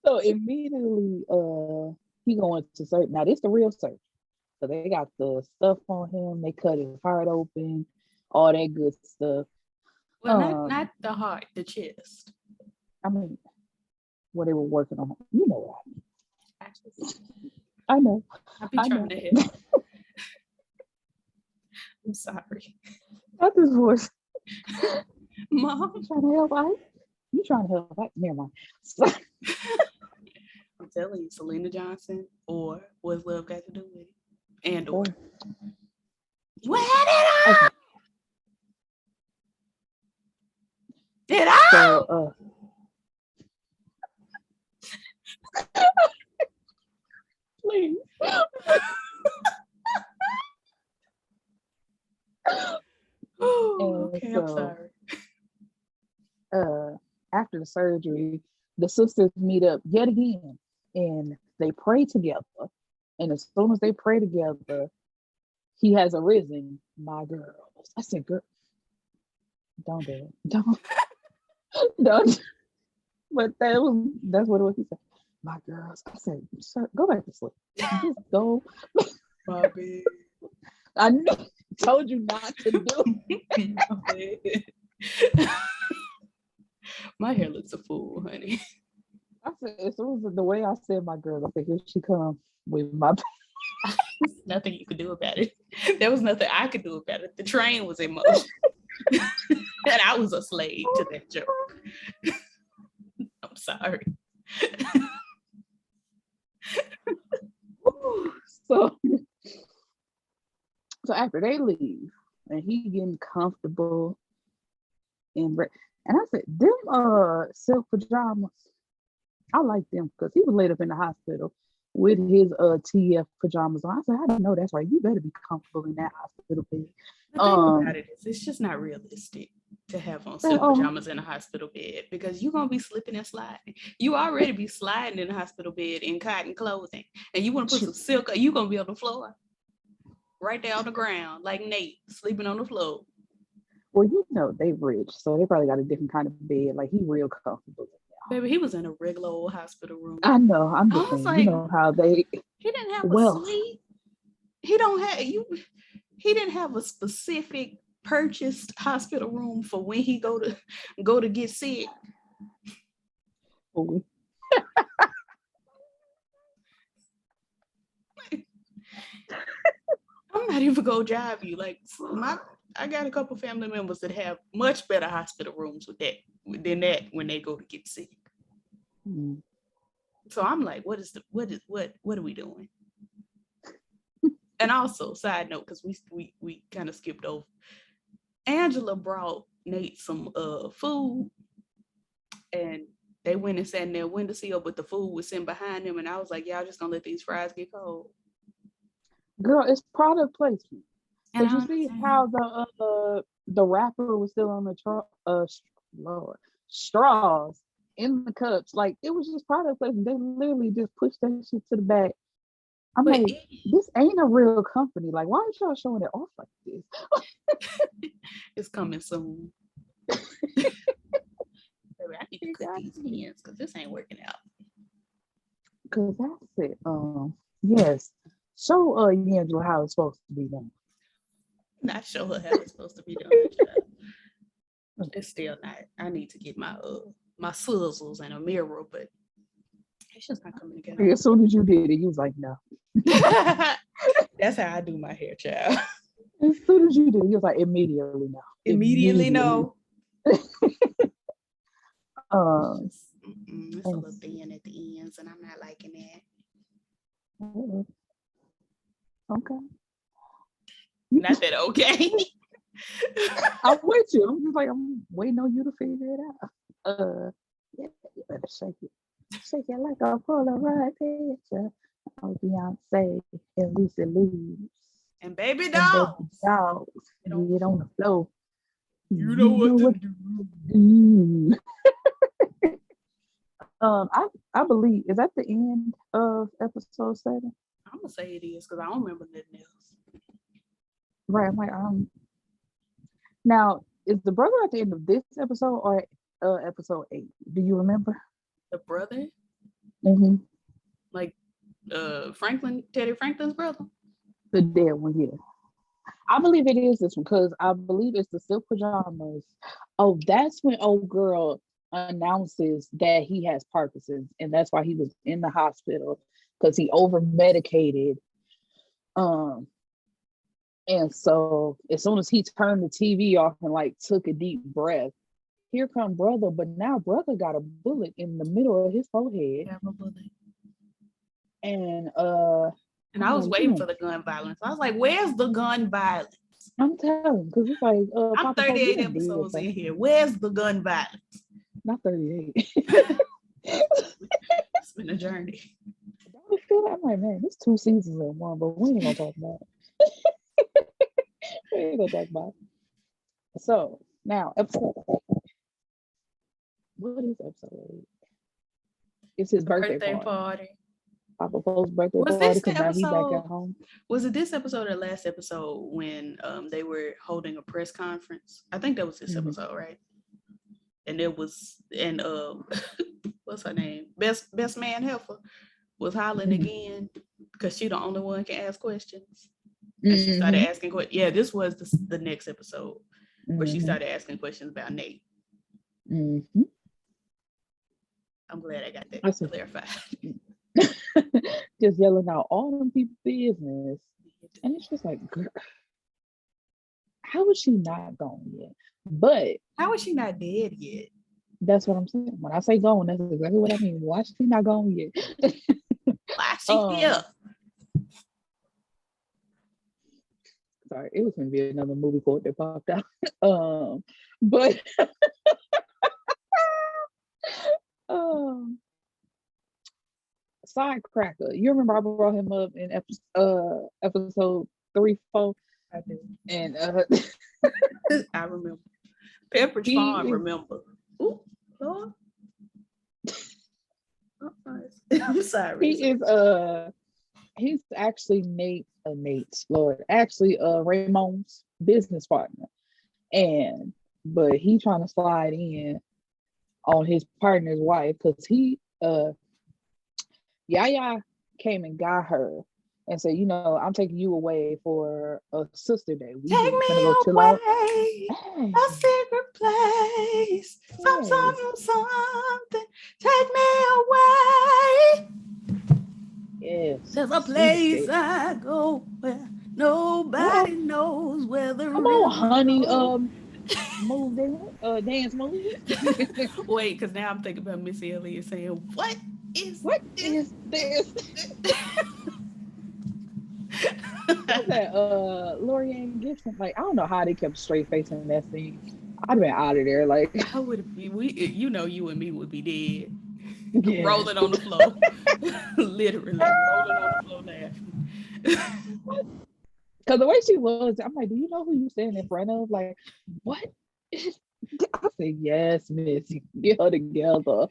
Speaker 1: So immediately he going to search. Now this the real search. So they got the stuff on him, they cut his heart open, all that good stuff.
Speaker 2: Well, not the heart, the chest.
Speaker 1: I mean, what they were working on. You know what I know.
Speaker 2: I be trying to help. I'm sorry.
Speaker 1: Not this voice.
Speaker 2: Mom.
Speaker 1: You trying to help out? You trying to help out? Never mind.
Speaker 2: I'm telling you, Selena Johnson, or what's love got to do with it? And or.
Speaker 1: Okay.
Speaker 2: Where did
Speaker 1: Okay.
Speaker 2: Did I?
Speaker 1: So, please.
Speaker 2: Okay, I'm sorry.
Speaker 1: After the surgery, the sisters meet up yet again and they pray together. And as soon as they pray together, he has arisen, my girls. I said, girl, don't do it. Don't. But that's what it was. He said, my girls. I said, sir, go back to sleep. Just go.
Speaker 2: Bobby.
Speaker 1: I told you not to do it.
Speaker 2: My hair looks a fool, honey.
Speaker 1: I said, as soon as the way I said my girl, I said, here she comes with my
Speaker 2: nothing you could do about it. There was nothing I could do about it. The train was in motion. And I was a slave to that joke. I'm sorry.
Speaker 1: So after they leave and he getting comfortable and I said, them silk pajamas, I like them because he was laid up in the hospital with his TF pajamas on. I said, I know that's right. You better be comfortable in that hospital bed.
Speaker 2: The thing about it is, it's just not realistic to have on silk pajamas in a hospital bed because you're gonna be slipping and sliding. You already be sliding in the hospital bed in cotton clothing, and you want to put some silk. You gonna be on the floor, right there on the ground, like Nate sleeping on the floor.
Speaker 1: Well, you know they rich, so they probably got a different kind of bed. Like he real comfortable.
Speaker 2: Baby, he was in a regular old hospital room.
Speaker 1: I know. I'm just saying.
Speaker 2: Like,
Speaker 1: you know how they.
Speaker 2: He didn't have a suite. He didn't have a specific purchased hospital room for when he go to get sick. I'm not even gonna jive you. Like I got a couple family members that have much better hospital rooms than that when they go to get sick. Mm. So I'm like, what are we doing? And also, side note, because we kind of skipped over. Angela brought Nate some food, and they went and sat in their windowsill, but the food was sitting behind them, and I was like, y'all just gonna let these fries get cold?
Speaker 1: Girl, it's product placement. Did you see how the wrapper was still on the straws in the cups? Like it was just product placement. They literally just pushed that shit to the back. I'm like, this ain't a real company. Like, why aren't y'all showing it off like this?
Speaker 2: It's coming soon. I need to cut these ends because this ain't working out.
Speaker 1: Because that's it. Yes. Show Angela how it's supposed to be done.
Speaker 2: Not show her how it's supposed to be done. It's still not. I need to get my sizzles and a mirror, but it's just not coming together.
Speaker 1: As soon as you did it, you was like, no.
Speaker 2: That's how I do my hair, child.
Speaker 1: As soon as you did it, you was like, immediately no.
Speaker 2: Immediately no.
Speaker 1: It's
Speaker 2: a little thin at the ends, and I'm not liking that.
Speaker 1: Okay. Not
Speaker 2: that okay.
Speaker 1: I'm with you. I'm just like, I'm waiting on you to figure it out. Yeah, you better shake it. Shake it like a Polaroid picture. Oh, Beyonce and Lucy Louise.
Speaker 2: And baby dolls.
Speaker 1: Get on the floor.
Speaker 2: You know what to do.
Speaker 1: I believe, is that the end of episode 7?
Speaker 2: I'm gonna say it is because I don't remember nothing else.
Speaker 1: Right, I'm like, now is the brother at the end of this episode or episode 8? Do you remember?
Speaker 2: The brother?
Speaker 1: Mm-hmm.
Speaker 2: Like Teddy Franklin's brother?
Speaker 1: The dead one, yeah. I believe it is this one because I believe it's the silk pajamas. Oh, that's when old girl announces that he has Parkinson's, and that's why he was in the hospital because he over medicated. And so as soon as he turned the TV off and like took a deep breath, here come brother, but now brother got a bullet in the middle of his forehead.
Speaker 2: Have a bullet.
Speaker 1: And
Speaker 2: And I was waiting for the gun violence. I was like, where's the gun violence?
Speaker 1: I'm telling, because it's like
Speaker 2: I'm 38 episodes in here. Where's the gun violence?
Speaker 1: Not 38.
Speaker 2: It's been a journey.
Speaker 1: I feel like, I'm like, man, it's 2 seasons in one, but we ain't gonna talk about it. We ain't gonna talk about it. So now episode 8. What is episode 8? It's his birthday party. Papa Poe's birthday party, because now he's back at home.
Speaker 2: Was it this episode or last episode when they were holding a press conference? I think that was this episode, right? And it was, and what's her name? Best man Heifer was hollering again because she the only one can ask questions. And she started asking questions. Yeah, this was the next episode where she started asking questions about Nate. I'm glad I got that clarified.
Speaker 1: Just yelling out all them people's business. And it's just like, girl, how is she not gone yet? But
Speaker 2: how is she not dead yet?
Speaker 1: That's what I'm saying. When I say gone, that's exactly what I mean. Why is she not gone yet?
Speaker 2: Why is she here?
Speaker 1: Sorry, it was gonna be another movie quote that popped out. But Sidecracker. You remember I brought him up in episode 3, 4?
Speaker 2: I do.
Speaker 1: And
Speaker 2: I remember. Pepperidge Farm, remember. Ooh, Lord. I'm sorry.
Speaker 1: He is he's actually Raymond's business partner. But he trying to slide in on his partner's wife because he Yaya came and got her and said, I'm taking you away for a sister day.
Speaker 2: Take me away, a secret place, something. Take me away.
Speaker 1: Yes,
Speaker 2: there's a place I go where nobody knows where the
Speaker 1: come on, honey. Move there, dance move.
Speaker 2: Wait, because now I'm thinking about Missy Elliott saying, What is this?
Speaker 1: What's that? Lorianne Gibson. Like, I don't know how they kept straight facing that scene. I'd have been out of there. Like,
Speaker 2: I would be. You and me would be dead, rolling on the floor, literally rolling on the floor laughing.
Speaker 1: Because the way she was, I'm like, do you know who you standing in front of? Like, what? I said, yes, Miss, get her together.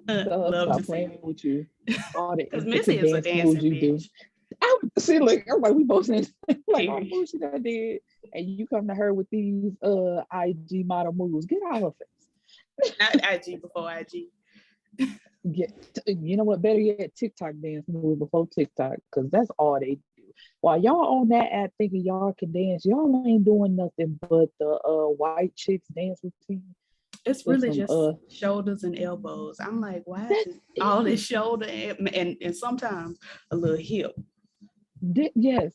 Speaker 1: Stop playing with you. All the
Speaker 2: because Missy is a dancing bitch.
Speaker 1: I'm like, we both saying like all the bullshit I did, and you come to her with these IG model moves. Get out of her face.
Speaker 2: Not IG before IG.
Speaker 1: You know what? Better yet, TikTok dance moves before TikTok, because that's all they do. While y'all on that app thinking y'all can dance, y'all ain't doing nothing but the white chicks dance routine.
Speaker 2: It's really just shoulders and elbows. I'm like, why is all this shoulder and sometimes a little hip?
Speaker 1: Yes.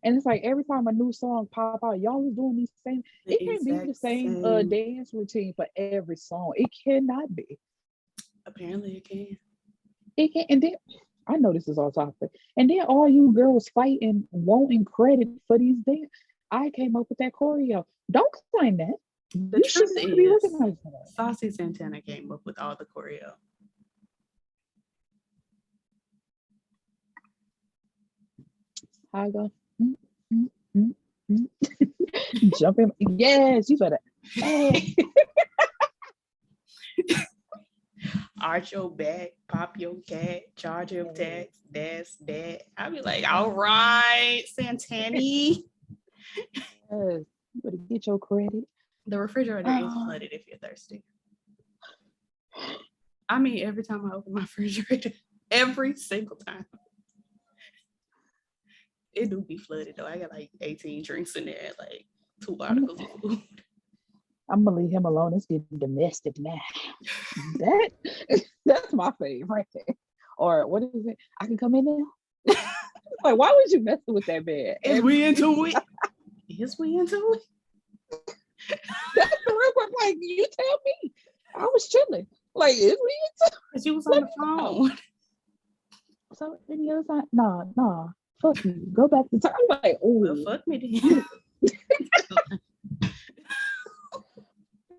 Speaker 1: And it's like every time a new song pop out, y'all was doing these same. It can't be the same dance routine for every song. It cannot be.
Speaker 2: Apparently it can.
Speaker 1: It can. And then I know this is all topic. And then all you girls fighting, wanting credit for these dance. I came up with that choreo. Don't claim that.
Speaker 2: The truth is, Saucy Santana came up with all the choreo.
Speaker 1: I go. Jump in. Yes, you better. Hey.
Speaker 2: Arch your back, pop your cat, charge your tax, that's that. I'll be like, all right, Santana. Yes,
Speaker 1: you better get your credit.
Speaker 2: The refrigerator is flooded if you're thirsty. I mean, every time I open my refrigerator, every single time. It do be flooded though. I got like 18 drinks in there, like 2 articles of food. I'm
Speaker 1: gonna leave him alone. It's getting domestic now. That's my favorite. Or what is it? I can come in now. Like, why would you mess with that bed?
Speaker 2: Is we into it? Is we into it?
Speaker 1: That's the real question. Like, you tell me. I was chilling. Like, is we into it?
Speaker 2: Because you was on the phone.
Speaker 1: So any other time, nah, fuck you. Go back to time. I'm like,
Speaker 2: Well,
Speaker 1: oh,
Speaker 2: fuck me then.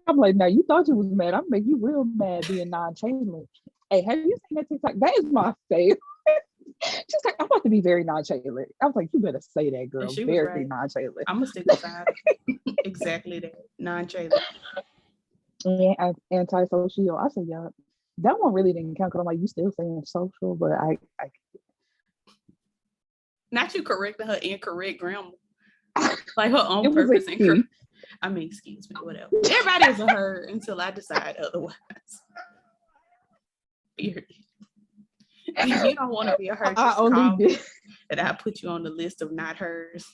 Speaker 1: I'm like, now you thought you was mad. I'm make you real mad being nonchalant. Hey, have you seen that TikTok? That is my favorite. She's like, I'm about to be very nonchalant. I was like, you better say that, girl.
Speaker 2: And she was
Speaker 1: Very
Speaker 2: right.
Speaker 1: nonchalant.
Speaker 2: I'm gonna stick beside exactly that. Nonchalant.
Speaker 1: And antisocial. I said, yeah, that one really didn't count because I'm like, you still saying social, but I
Speaker 2: Not you correcting her incorrect grammar. Like her own
Speaker 1: it was
Speaker 2: purpose.
Speaker 1: I
Speaker 2: mean, excuse me, whatever. Everybody is a her until I decide otherwise. If you don't want to be a her, just call me, and I put you on the list of not hers.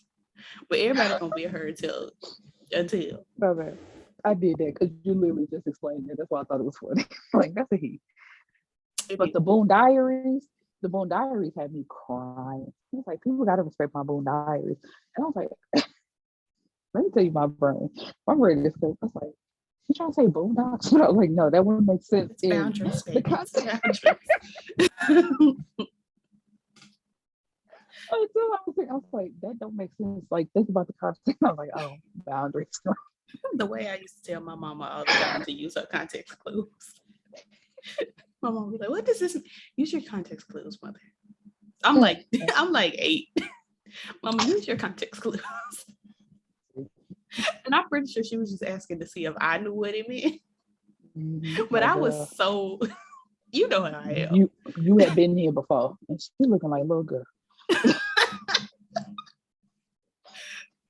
Speaker 2: But everybody's gonna be a her until.
Speaker 1: No, I did that because you literally just explained it. That's why I thought it was funny. Like that's a he. But the Boone Diaries had me crying. It's like people gotta respect my Boone Diaries, and I was like, let me tell you my brain. I'm ready to say. I was like, you trying to say Boondocks? But I was like, no, that wouldn't make sense.
Speaker 2: It's boundaries,
Speaker 1: the context. I was like, that don't make sense. Like, think about the context. I was like, oh, boundaries.
Speaker 2: The way I used to tell my mama all the time to use her context clues. My mom was like, what does this mean? Use your context clues, mother. I'm like 8. Mama, use your context clues. And I'm pretty sure she was just asking to see if I knew what it meant. But I was so, you know how I am.
Speaker 1: You had been here before, and she looking like a little girl.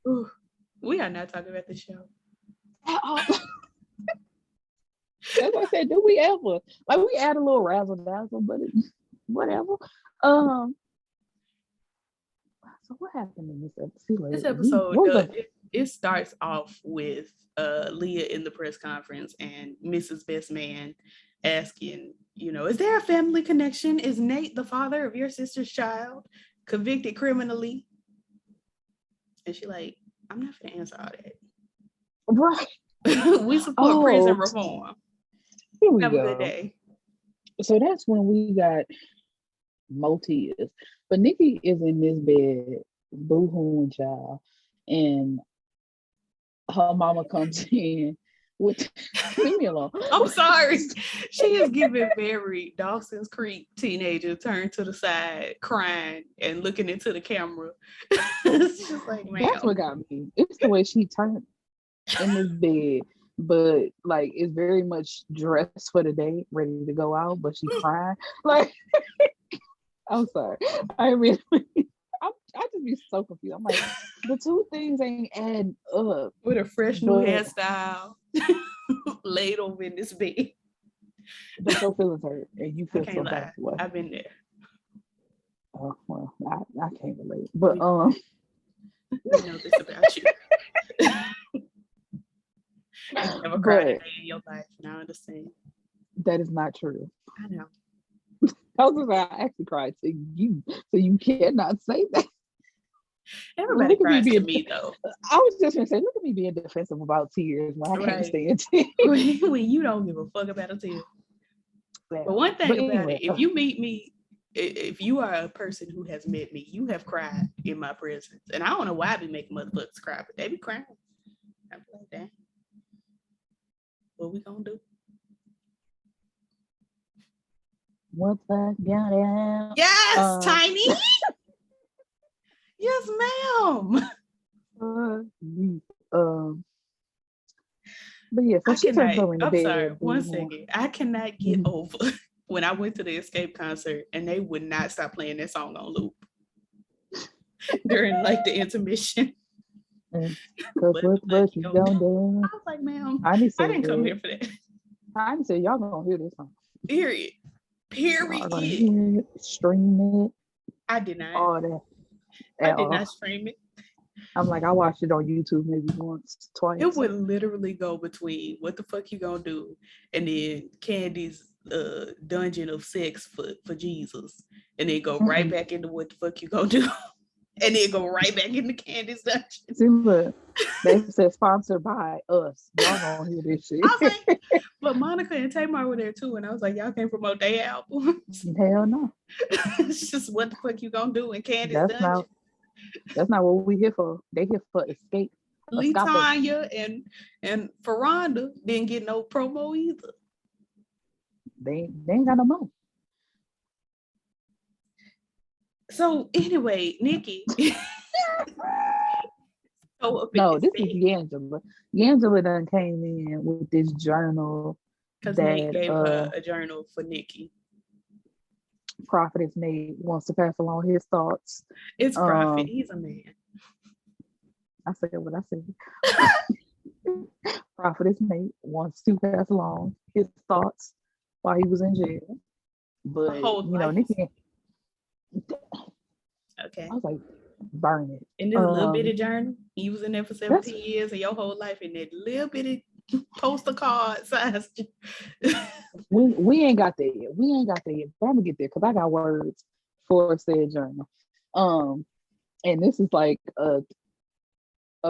Speaker 2: Ooh, we are not talking about the show.
Speaker 1: That's what I said. Do we ever? Like we add a little razzle dazzle, but whatever. So what happened in this episode?
Speaker 2: This episode, it starts off with Leah in the press conference and Mrs. Best Man asking, is there a family connection? Is Nate the father of your sister's child, convicted criminally? And she like, I'm not gonna answer all that.
Speaker 1: Right.
Speaker 2: We support prison reform.
Speaker 1: Here we
Speaker 2: Have
Speaker 1: go.
Speaker 2: a good day.
Speaker 1: So that's when we got motives. But Nikki is in this bed, boo-hooing child, and her mama comes in with leave me alone.
Speaker 2: I'm sorry. She is giving very Dawson's Creek teenager turned to the side, crying and looking into the camera. It's just like, man.
Speaker 1: That's what got me. It's the way she turned in this bed, but like it's very much dressed for the day, ready to go out, but she crying. Like I'm sorry. I just be so confused. I'm like, the two things ain't adding up.
Speaker 2: With a fresh new hairstyle laid over in this bed.
Speaker 1: But your feelings hurt and you feel so bad.
Speaker 2: I've been there.
Speaker 1: Oh well, I can't relate. But
Speaker 2: we know this about you. You never cried a day in your life, and I understand.
Speaker 1: That is not true.
Speaker 2: I know.
Speaker 1: I actually cried to you, so you cannot say that.
Speaker 2: Everybody cries to me, though.
Speaker 1: I was just gonna say, look at me being defensive about tears when I can't stand tears.
Speaker 2: When you don't give a fuck about a tear. But one thing about it, if you meet me, if you are a person who has met me, you have cried in my presence. And I don't know why I be making motherfuckers cry, but they be crying. I'm like, damn. What we gonna do?
Speaker 1: What's that got out?
Speaker 2: Yes, Tiny. Yes, ma'am.
Speaker 1: But yeah, so she turns over in the bed.
Speaker 2: Sorry, one second. I cannot get over when I went to the Escape concert and they would not stop playing that song on loop during like the intermission.
Speaker 1: What you gonna do?
Speaker 2: I was like, ma'am, I didn't come here for that.
Speaker 1: I didn't say y'all gonna hear this song.
Speaker 2: Period.
Speaker 1: Stream it.
Speaker 2: I did not.
Speaker 1: All that.
Speaker 2: I did not stream it.
Speaker 1: I'm like, I watched it on YouTube maybe once, twice.
Speaker 2: It would literally go between what the fuck you gonna do and then Candy's dungeon of sex for Jesus, and then go right back into what the fuck you gonna do. and then go right back into Candy's dungeon.
Speaker 1: See, look, they said sponsored by us. Y'all gonna hear this shit.
Speaker 2: I was like, but Monica and Tamar were there too, and I was like, y'all can't promote their album.
Speaker 1: Hell no.
Speaker 2: It's just what the fuck you gonna do in Candy's dungeon?
Speaker 1: That's not what we here for. They here for escape.
Speaker 2: Lee Tanya and Ferranda didn't get no promo either.
Speaker 1: They ain't got no money.
Speaker 2: So anyway, Nikki.
Speaker 1: No, this is Angela. Angela done came in with this journal.
Speaker 2: Because Nate gave her a journal for Nikki.
Speaker 1: Prophetess Nate wants to pass along his thoughts.
Speaker 2: It's Prophet. He's a man.
Speaker 1: I said what I said. Prophetess Nate wants to pass along his thoughts while he was in jail. But you know, Nikki.
Speaker 2: Okay.
Speaker 1: I was like, burn it.
Speaker 2: In this little bitty journal, you was in there for 17 years of your whole life in that little bitty poster card size.
Speaker 1: we ain't got there yet. But I'm gonna get there because I got words for said journal. And this is like a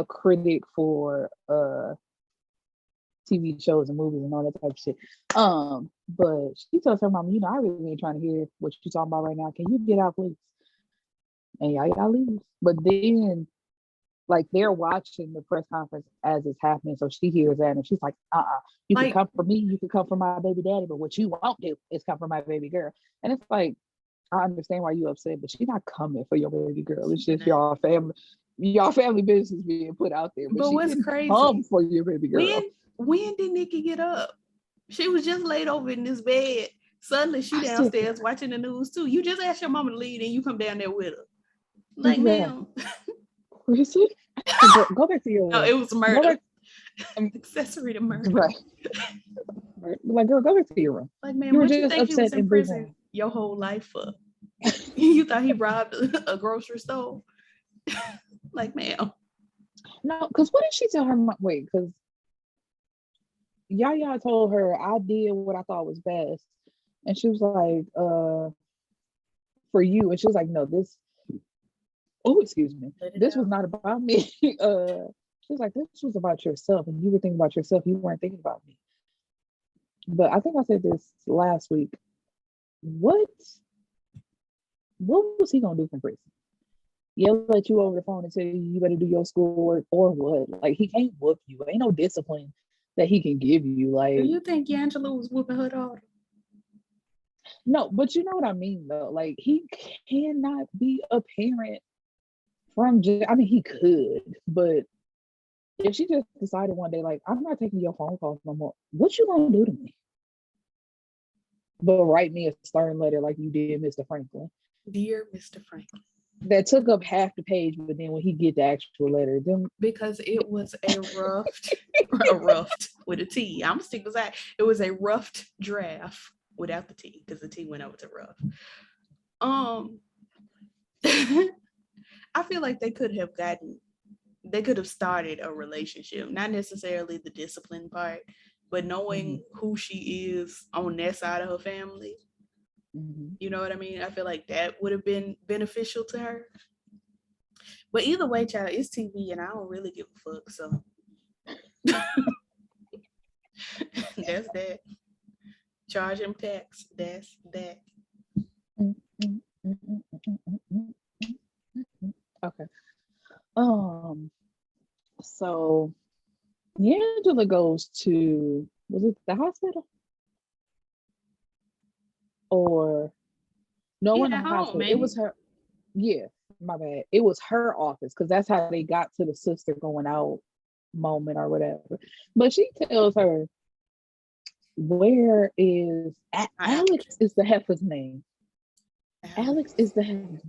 Speaker 1: critic for TV shows and movies and all that type of shit. But she tells her mom, you know, I really ain't trying to hear what you're talking about right now. Can you get out, please? And y'all leave. But then, like, they're watching the press conference as it's happening, so she hears that and she's like, you can come for me, you can come for my baby daddy, but what you won't do is come for my baby girl. And it's like, I understand why you upset, but she's not coming for your baby girl. It's just y'all family business being put out there.
Speaker 2: But what's crazy?
Speaker 1: Come for your baby girl.
Speaker 2: When did Nikki get up? She was just laid over in this bed. Suddenly she downstairs watching the news too. You just asked your mama to leave and you come down there with her. Like, ma'am.
Speaker 1: Go back to your room.
Speaker 2: No, it was murder. Accessory to murder.
Speaker 1: Right. Like, girl, go back to your room.
Speaker 2: Like, man, what you think he was in prison your whole life for? You thought he robbed a grocery store? Like, ma'am.
Speaker 1: No, because what did she tell her? Wait, because Yaya told her I did what I thought was best. And she was like, for you. And she was like, no, this was not about me. She was like, this was about yourself. And you were thinking about yourself. You weren't thinking about me. But I think I said this last week. What was he gonna do from prison? Yell at you over the phone and tell you better do your schoolwork or what? Like, he can't whoop you. Ain't no discipline that he can give you. Like,
Speaker 2: do you think Angela was whooping her daughter?
Speaker 1: No, but you know what I mean though. Like, he cannot be a parent from jail. I mean, he could, but if she just decided one day, like, I'm not taking your phone calls no more, what you gonna do to me? But write me a stern letter like you did, Mr. Franklin.
Speaker 2: Dear Mr. Franklin.
Speaker 1: That took up half the page, but then when he get the actual letter, then
Speaker 2: because it was a roughed with a T. I'm stick beside. It was a roughed draft without the T because the T went over to rough. I feel like they could have started a relationship, not necessarily the discipline part, but knowing who she is on that side of her family. You know what I mean? I feel like that would have been beneficial to her. But either way, child, it's TV and I don't really give a fuck. So that's that. Charge him tax. That's that.
Speaker 1: Okay. So Angela goes to, was it the hospital? Or no one in the hospital.
Speaker 2: Maybe.
Speaker 1: It was her. Yeah, my bad. It was her office because that's how they got to the sister going out moment or whatever. But she tells her, where is Alex is the heifer's name. Alex is the heifer.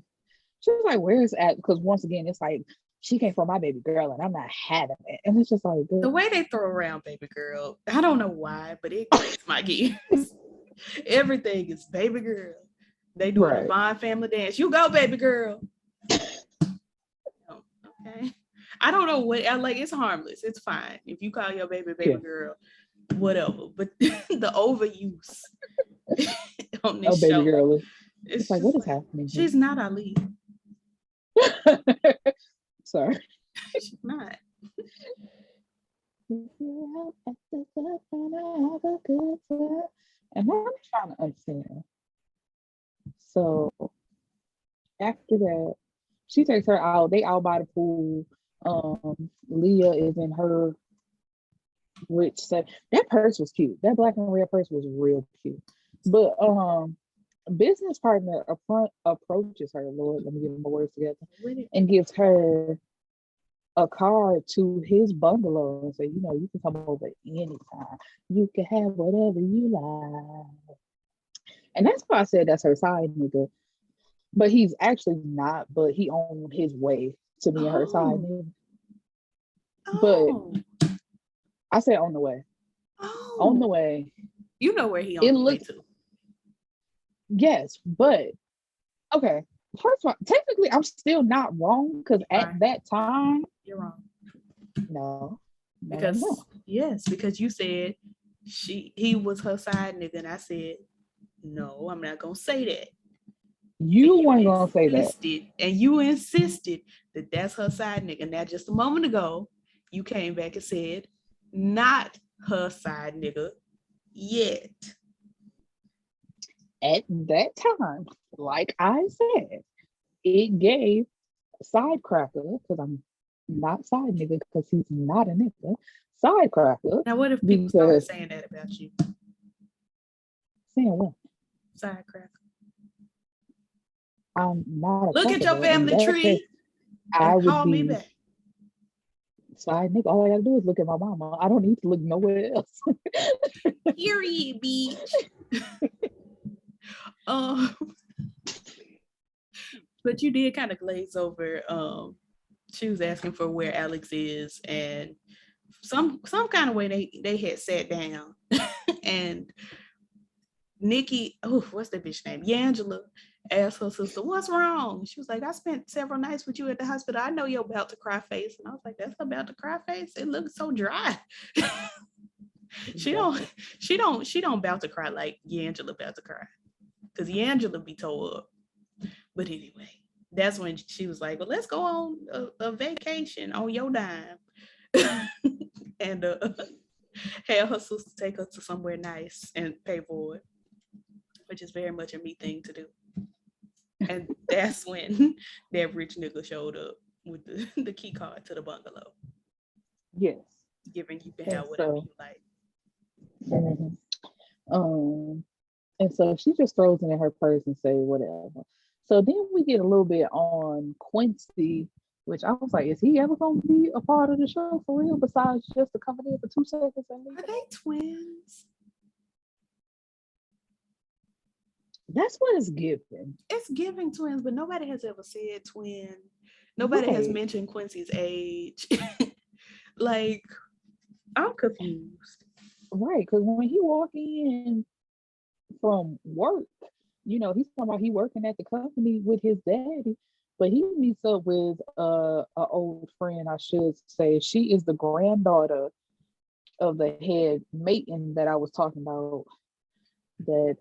Speaker 1: She was like, where is Alex? Because once again, it's like, she came for my baby girl and I'm not having it. And it's just like,
Speaker 2: the way they throw around baby girl, I don't know why, but it breaks my gears. Everything is baby girl. They do a fine family dance. You go, baby girl. Okay. I don't know what, like, it's harmless. It's fine. If you call your baby girl, whatever. But the overuse on this show.
Speaker 1: Baby girl. It's like, what is happening?
Speaker 2: She's not Ali.
Speaker 1: Sorry.
Speaker 2: She's not.
Speaker 1: If you're out at the club and I have a good time. And I'm trying to understand. So after that, she takes her out. They out by the pool. Leah is in her rich set. That purse was cute. That black and red purse was real cute. But business partner approaches her, Lord, let me get my words together, and gives her a card to his bungalow and say, you know, you can come over anytime. You can have whatever you like. And that's why I said that's her side nigga. But he's actually not, but he on his way to being her side nigga. But I said on the way. On the way.
Speaker 2: You know where he on the way to.
Speaker 1: Yes, but okay. First of all, technically I'm still not wrong because at that time
Speaker 2: you're wrong.
Speaker 1: No.
Speaker 2: Because yes, because you said he was her side nigga, and I said, no, I'm not gonna say that.
Speaker 1: You weren't gonna say that.
Speaker 2: And you insisted that that's her side nigga. Now, just a moment ago, you came back and said, not her side nigga yet.
Speaker 1: At that time, like I said, it gave side cracker, because I'm not side nigga, because he's not a nigga. Side cracker.
Speaker 2: Now, what if people start saying that about you?
Speaker 1: Saying what?
Speaker 2: Side cracker.
Speaker 1: I'm not a
Speaker 2: Look at your family tree.
Speaker 1: I would
Speaker 2: call
Speaker 1: be
Speaker 2: me back.
Speaker 1: Side nigga. All I gotta do is look at my mama. I don't need to look nowhere else.
Speaker 2: Period, bitch. But you did kind of glaze over. She was asking for where Alex is, and some kind of way they had sat down, and Nikki, what's that bitch name? Angela asked her sister, "What's wrong?" She was like, "I spent several nights with you at the hospital. I know you're about to cry face." And I was like, "That's about to cry face? It looks so dry." She don't about to cry like Angela about to cry, because Angela be told up. But anyway, that's when she was like, "Well, let's go on a vacation on your dime," and have her sister take her to somewhere nice and pay for it, which is very much a me thing to do. And that's when that rich nigga showed up with the key card to the bungalow.
Speaker 1: Yes.
Speaker 2: Giving you can have whatever you like.
Speaker 1: Mm-hmm. And so she just throws it in her purse and say whatever. So then we get a little bit on Quincy, which I was like, is he ever going to be a part of the show for real, besides just to come in for 2 seconds?
Speaker 2: Are they twins?
Speaker 1: That's what it's giving.
Speaker 2: It's giving twins, but nobody has ever said twin. Nobody has mentioned Quincy's age. Like, I'm confused.
Speaker 1: Right, because when he walked in from work, you know, he's talking about he working at the company with his daddy, but he meets up with a old friend, I should say. She is the granddaughter of the head maiden that I was talking about, that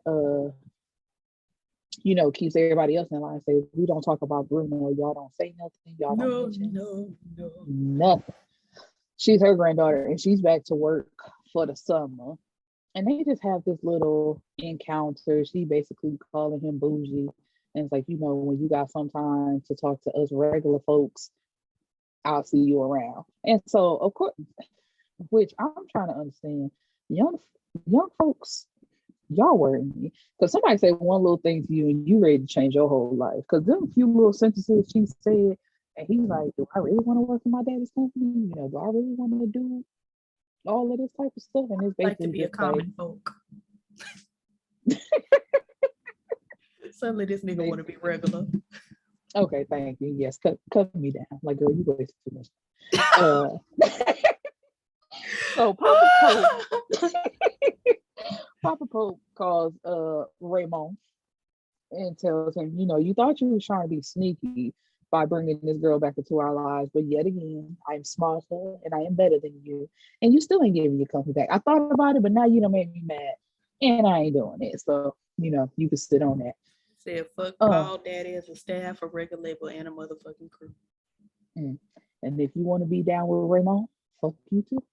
Speaker 1: you know, keeps everybody else in line. Say, we don't talk about Bruno, y'all don't say nothing, y'all don't mention nothing. She's her granddaughter, and she's back to work for the summer. And they just have this little encounter. She basically calling him bougie. And it's like, you know, when you got some time to talk to us regular folks, I'll see you around. And so, of course, which I'm trying to understand, young folks, y'all worry me. Because somebody say one little thing to you and you ready to change your whole life. Because them few little sentences she said, and he's like, do I really want to work for my daddy's company? You know, do I really want to do all of this type of stuff? And it's basically like to be a common folk.
Speaker 2: Suddenly this nigga want to be regular.
Speaker 1: Okay, thank you. Yes, cut me down. Like, girl, you wasted too much. So Papa Pope calls Raymond and tells him, you know, you thought you was trying to be sneaky by bringing this girl back into our lives, but yet again, I'm smarter and I am better than you, and you still ain't giving your company back. I thought about it, but now you don't make me mad, and I ain't doing it. So, you know, you can sit on that.
Speaker 2: Said fuck Bald Daddy as a staff, a record label, and a motherfucking crew.
Speaker 1: And if you want to be down with Raymond, fuck you too.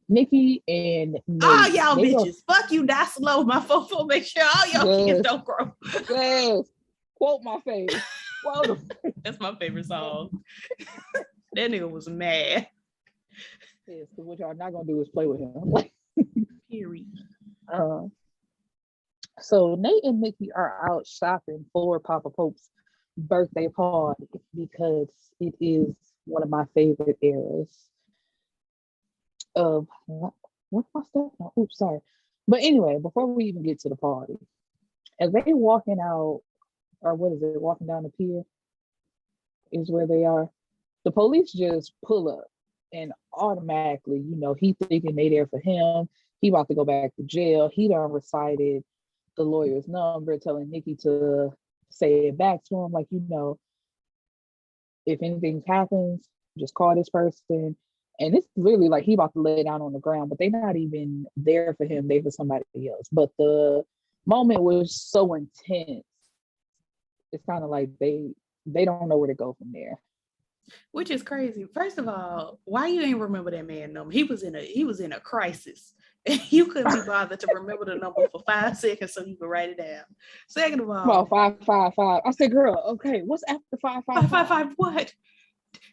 Speaker 1: Nikki and Nate.
Speaker 2: All y'all bitches. Fuck you, die slow. My fofo, make sure all y'all kids don't grow.
Speaker 1: Yes. Quote my favorite.
Speaker 2: That's my favorite song. That nigga was mad.
Speaker 1: Yes, because what y'all not gonna do is play with him.
Speaker 2: Period.
Speaker 1: So Nate and Nikki are out shopping for Papa Pope's birthday party because it is one of my favorite eras of what's my stuff? Oh, oops, sorry. But anyway, before we even get to the party, as they walking out, or what is it, walking down the pier is where they are. The police just pull up and automatically, he thinking they there for him. He about to go back to jail. He done recited the lawyer's number, telling Nikki to say it back to him, like, if anything happens, just call this person. And it's really like he about to lay down on the ground, but they're not even there for him. They for somebody else. But the moment was so intense. It's kind of like they don't know where to go from there.
Speaker 2: Which is crazy. First of all, why you ain't remember that man number? He was in a crisis. You couldn't be bothered to remember the number for 5 seconds so you could write it down. Second of all,
Speaker 1: 555. I said, girl, okay, what's after 555?
Speaker 2: 555 what?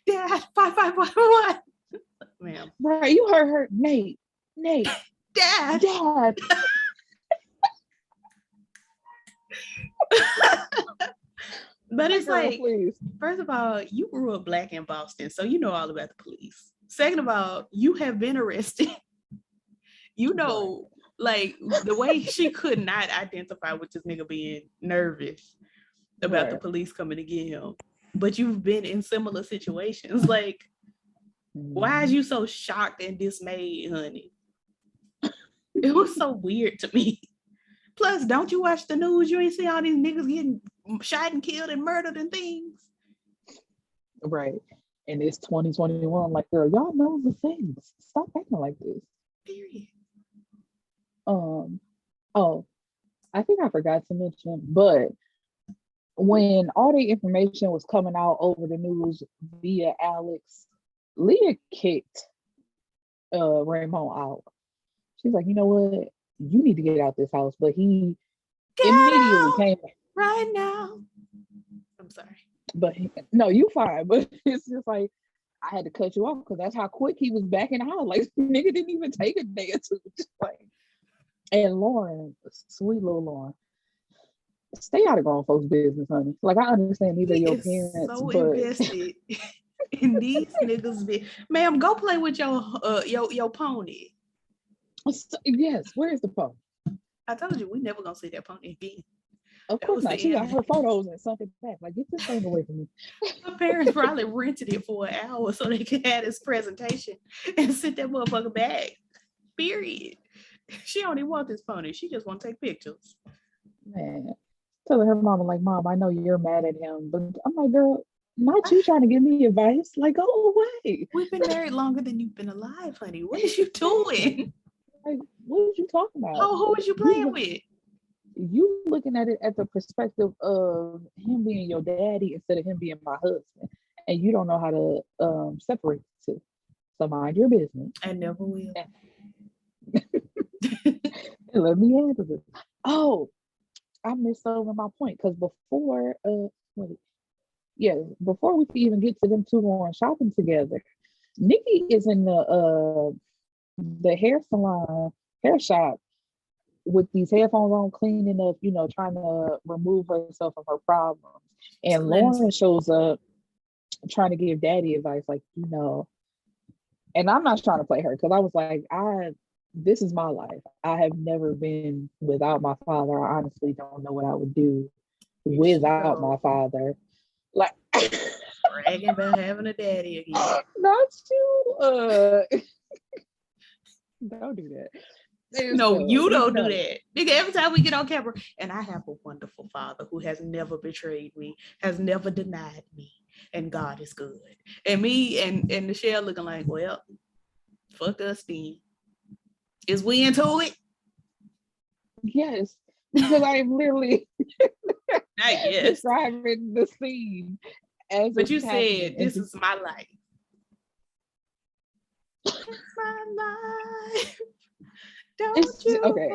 Speaker 2: Dad, 555 what? Ma'am.
Speaker 1: Right, you heard her. Nate.
Speaker 2: Dad. But it's girl, like, please. First of all, you grew up Black in Boston, so you know all about the police. Second of all, you have been arrested. Like the way she could not identify with this nigga being nervous about the police coming to get him. But you've been in similar situations. Like, why is you so shocked and dismayed, honey? It was so weird to me. Plus, don't you watch the news? You ain't see all these niggas getting shot and killed and murdered and things.
Speaker 1: Right. And it's 2021. Like, girl, y'all know the things. Stop acting like this.
Speaker 2: Period.
Speaker 1: I think I forgot to mention, but when all the information was coming out over the news via Alex, Leah kicked Raymond out. She's like, you know what? You need to get out this house. But he immediately came
Speaker 2: right now. I'm sorry.
Speaker 1: But no, you fine. But it's just like, I had to cut you off because that's how quick he was back in the house. Like, nigga didn't even take a day or two. Just like, and Lauren, sweet little Lauren, stay out of grown folks' business, honey. Like, I understand these are your parents,
Speaker 2: so
Speaker 1: but
Speaker 2: invested in these niggas. Ma'am, go play with your pony.
Speaker 1: Yes, where's the pony?
Speaker 2: I told you we never gonna see that pony again.
Speaker 1: Of course not. She got her photos and sent it back. Like, get this thing away from me.
Speaker 2: Her parents probably rented it for an hour so they could have this presentation and sit that motherfucker back. Period. She don't even want this pony. She just want to take pictures.
Speaker 1: Man, telling her mama, like, Mom, I know you're mad at him, but I'm like, girl, not you trying to give me advice. Like, go away.
Speaker 2: We've been married longer than you've been alive, honey. What is you doing?
Speaker 1: Like, what are you talking about?
Speaker 2: Who was you playing with?
Speaker 1: You looking at it at the perspective of him being your daddy instead of him being my husband, and you don't know how to separate the two. So mind your business.
Speaker 2: I never will.
Speaker 1: Let me handle it. Oh, I missed over my point because before we could even get to them two going shopping together, Nikki is in the hair shop with these headphones on, cleaning up, trying to remove herself from her problems. And Lauren shows up trying to give daddy advice, like, and I'm not trying to play her because I was like, this is my life. I have never been without my father. I honestly don't know what I would do without my father. Like,
Speaker 2: bragging about having a daddy again.
Speaker 1: Not you. Don't do that.
Speaker 2: No, you don't do that. Nigga, every time we get on camera, and I have a wonderful father who has never betrayed me, has never denied me, and God is good. And me and Michelle looking like, well, fuck us then. Is we into it?
Speaker 1: Yes. because I am literally
Speaker 2: I guess
Speaker 1: describing the scene as.
Speaker 2: But you said this is my life. It's my life. Don't you forget.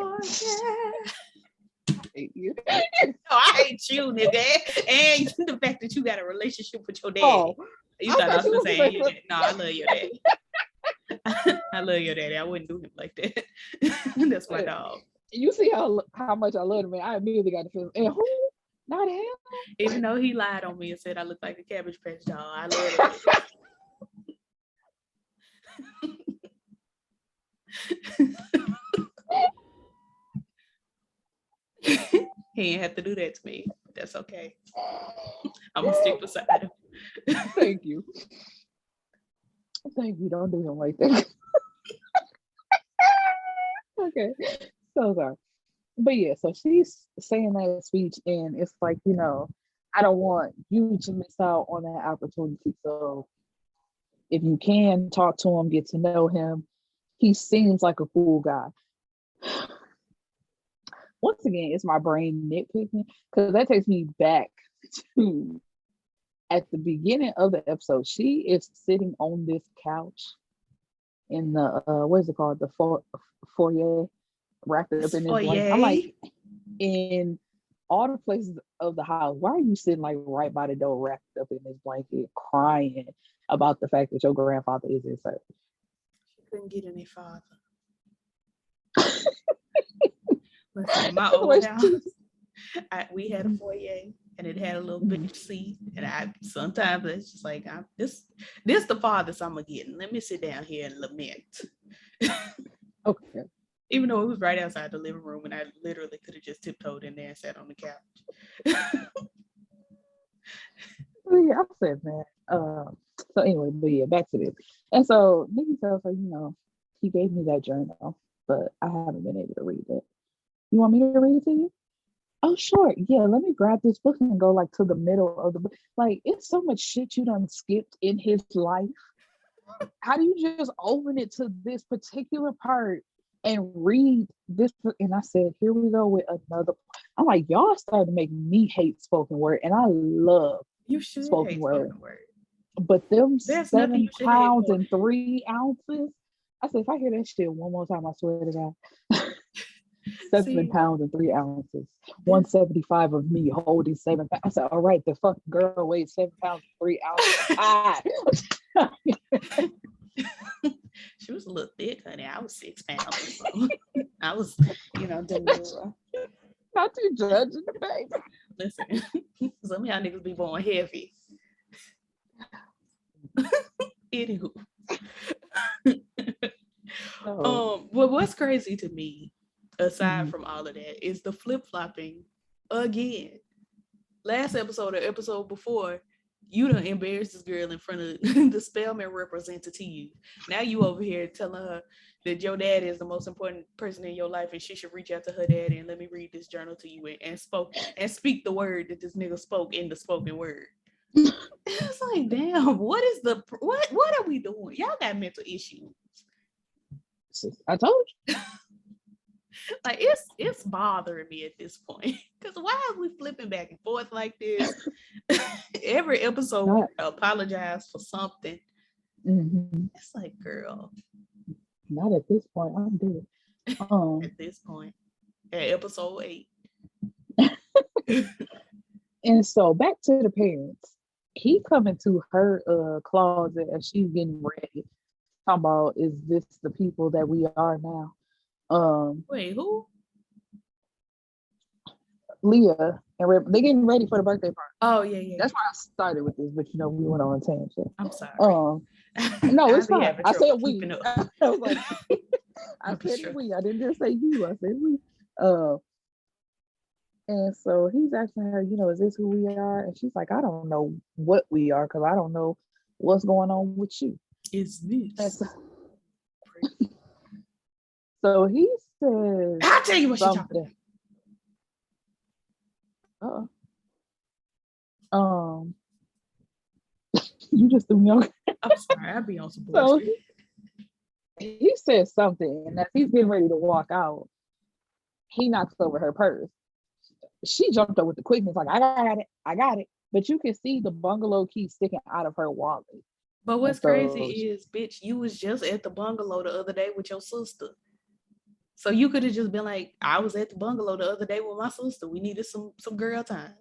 Speaker 1: Hate you.
Speaker 2: No, I hate you, nigga. And the fact that you got a relationship with your daddy. You thought I was gonna say your daddy. No, I love your daddy. I love your daddy. I wouldn't do him like that. That's my dog.
Speaker 1: You see how much I love him, man. I immediately got the feeling. And who? Not him.
Speaker 2: Even though he lied on me and said I look like a Cabbage Patch doll, I love it. He ain't have to do that to me. That's okay. I'm gonna stick beside him.
Speaker 1: Thank you. Thank you. Don't do him like that. Okay. So sorry. But yeah, so she's saying that speech, and it's like, I don't want you to miss out on that opportunity. So if you can talk to him, get to know him, he seems like a cool guy. Once again, it's my brain nitpicking, because that takes me back to at the beginning of the episode. She is sitting on this couch in the what is it called, the foyer, wrapped up in this blanket. I'm like, in all the places of the house, why are you sitting like right by the door, wrapped up in this blanket, crying about the fact that your grandfather is inside?
Speaker 2: She couldn't get any farther. Listen, my old house, we had a foyer, and it had a little bench seat, and sometimes it's just like, this the farthest I'm gonna get, and let me sit down here and lament.
Speaker 1: Okay.
Speaker 2: Even though it was right outside the living room, and I literally could have just tiptoed in there and sat on the couch.
Speaker 1: Yeah, I said that. So anyway, but yeah, back to this. And so Nikki tells her, he gave me that journal, but I haven't been able to read it. You want me to read it to you? Oh, sure. Yeah, let me grab this book and go like to the middle of the book. Like, it's so much shit you done skipped in his life. How do you just open it to this particular part and read this? And I said, here we go with another. I'm like, y'all started to make me hate spoken word, and I love spoken word. But them 7 pounds and 3 ounces. I said, if I hear that shit one more time, I swear to God. 7 pounds and 3 ounces. 175 of me holding 7 pounds. I said, all right, the fucking girl weighs 7 pounds and 3 ounces.
Speaker 2: She was a little thick, honey. I was 6 pounds. So I was, doing well.
Speaker 1: Not too judging the baby.
Speaker 2: Listen, some of y'all niggas be born heavy. Anywho. Well, what's crazy to me, aside from all of that, is the flip-flopping again. Last episode or episode before, you done embarrassed this girl in front of the Spelman representative. Now you over here telling her that your dad is the most important person in your life, and she should reach out to her daddy and let me read this journal to you and speak the word that this nigga spoke in the spoken word. It's like, damn, what are we doing? Y'all got mental issues.
Speaker 1: I told you.
Speaker 2: Like, it's bothering me at this point, because why are we flipping back and forth like this? Every episode we apologize for something. It's like, girl,
Speaker 1: not at this point. I'm dead.
Speaker 2: At this point, at episode 8.
Speaker 1: And so back to the parents. He coming to her closet as she's getting ready, talking about, is this the people that we are now?
Speaker 2: Wait, who?
Speaker 1: Leah and Raymond, they getting ready for the birthday party.
Speaker 2: Oh yeah.
Speaker 1: That's why I started with this, but we went on a tangent.
Speaker 2: I'm sorry.
Speaker 1: No, it's fine. I said we.
Speaker 2: I
Speaker 1: was like, I said we. I didn't just say you. I said we. And so he's asking her, is this who we are? And she's like, I don't know what we are, because I don't know what's going on with you.
Speaker 2: Is this?
Speaker 1: So he says,
Speaker 2: I'll tell you what she's talking
Speaker 1: about. You just threw me on.
Speaker 2: I'm sorry, I'll be on some bullshit.
Speaker 1: So he says something, and as he's getting ready to walk out, he knocks over her purse. she jumped up with the quickness, like, I got it. But you can see the bungalow key sticking out of her wallet.
Speaker 2: But what's crazy is, bitch, you was just at the bungalow the other day with your sister. So you could have just been like, I was at the bungalow the other day with my sister. We needed some girl time.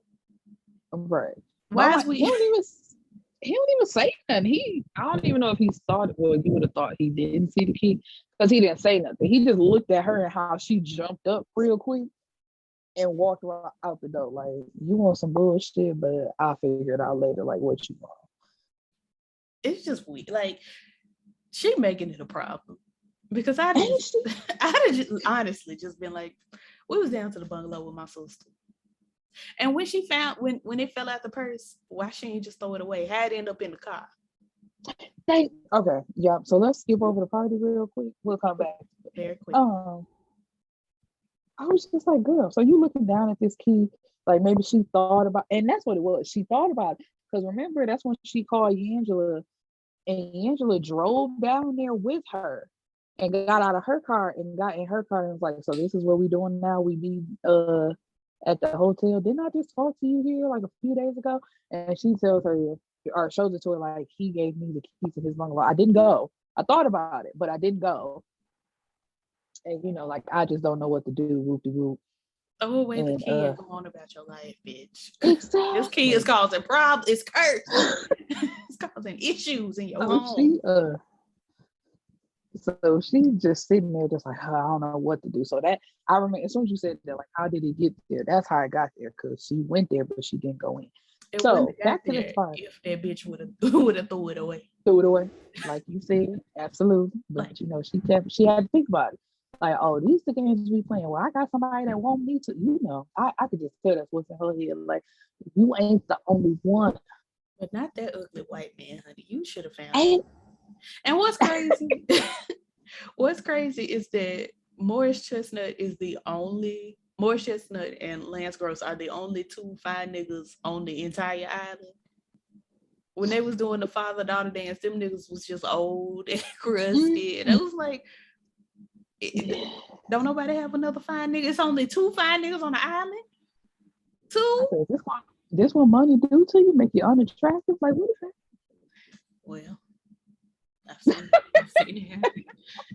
Speaker 1: Right.
Speaker 2: Why is
Speaker 1: he don't even say nothing. I don't even know if he saw it, or you would have thought he didn't see the key, because he didn't say nothing. He just looked at her and how she jumped up real quick and walked out the door. Like, you want some bullshit, but I'll figure it out later, like what you want.
Speaker 2: It's just weird. Like, she making it a problem. Because I'd have just honestly just been like, we was down to the bungalow with my sister. And when she found, when it fell out the purse, why she ain't just throw it away? Had it end up in the car.
Speaker 1: Okay, yeah. So let's skip over the party real quick. We'll come back
Speaker 2: very quick.
Speaker 1: I was just like, girl, so you looking down at this key, like maybe she thought about, and that's what it was. She thought about it. Because remember, that's when she called Angela, and Angela drove down there with her and got out of her car and got in her car and was like, so this is what we doing now. We be at the hotel. Didn't I just talk to you here like a few days ago? And she tells her, or shows it to her, like, he gave me the keys to his bungalow. I didn't go. I thought about it, but I didn't go. And like, I just don't know what to do. Whoop de whoop.
Speaker 2: Oh, wait, the key and go on about your life, bitch.
Speaker 1: Exactly.
Speaker 2: This key is causing problems. It's cursed. It's causing issues in your home.
Speaker 1: So she's just sitting there, just like, I don't know what to do. So that, I remember as soon as you said that, like, how did it get there? That's how it got there, because she went there, but she didn't go in.
Speaker 2: It
Speaker 1: so back to the part.
Speaker 2: If that bitch would have threw it away.
Speaker 1: Threw it away, like you said, absolutely. But she had to think about it. Like, oh, these the games we playing. Well, I got somebody that want me to, I could just tell that's what's in her head. Like, you ain't the only one.
Speaker 2: But not that ugly white man, honey. You should have found him. And what's crazy, is that Morris Chestnut and Lance Gross are the only two fine niggas on the entire island. When they was doing the father-daughter dance, them niggas was just old and crusty. And I was like, don't nobody have another fine nigga? It's only two fine niggas on the island? Two?
Speaker 1: This what money do to you? Make you unattractive? Like, what is that?
Speaker 2: Well, I've seen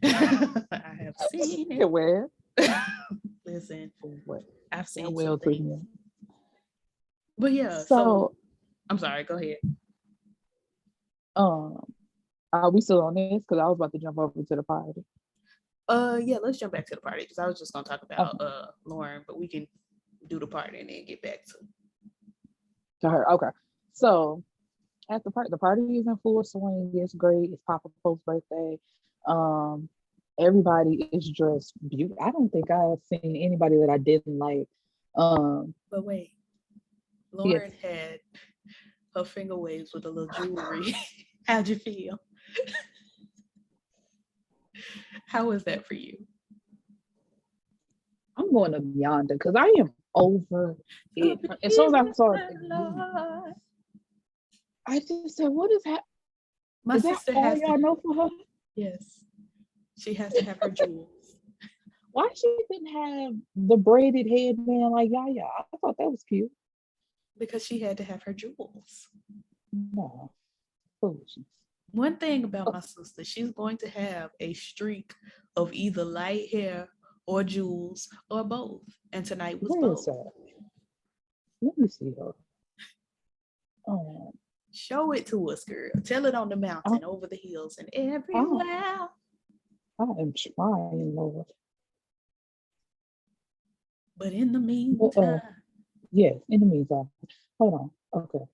Speaker 2: it. I have seen it.
Speaker 1: Where?
Speaker 2: Listen,
Speaker 1: what?
Speaker 2: I've seen
Speaker 1: well to me.
Speaker 2: But yeah, so I'm sorry, go ahead.
Speaker 1: Are we still on this? Because I was about to jump over to the party.
Speaker 2: Yeah, let's jump back to the party, because I was just gonna talk about Lauren, but we can do the party and then get back to
Speaker 1: her. Okay. So at the party is in full swing. It's great. It's Papa Pope's birthday. Everybody is dressed beautiful. I don't think I've seen anybody that I didn't like.
Speaker 2: But wait, Lauren had her finger waves with a little jewelry. How'd you feel? How was that for you?
Speaker 1: I'm going to Yonder because I am over it. As soon as I saw it, I just said, "What is that?
Speaker 2: My sister has
Speaker 1: y'all know for her?"
Speaker 2: Yes, she has to have her jewels.
Speaker 1: Why she didn't have the braided headband like Yaya? I thought that was cute.
Speaker 2: Because she had to have her jewels.
Speaker 1: No, foolishness.
Speaker 2: One thing about my sister, she's going to have a streak of either light hair or jewels or both. And tonight was both.
Speaker 1: Let me see her. Oh.
Speaker 2: Show it to us, girl. Tell it on the mountain, over the hills, and everywhere.
Speaker 1: I am trying, Lord.
Speaker 2: But in the meantime.
Speaker 1: Yes, in the meantime. Hold on. Okay.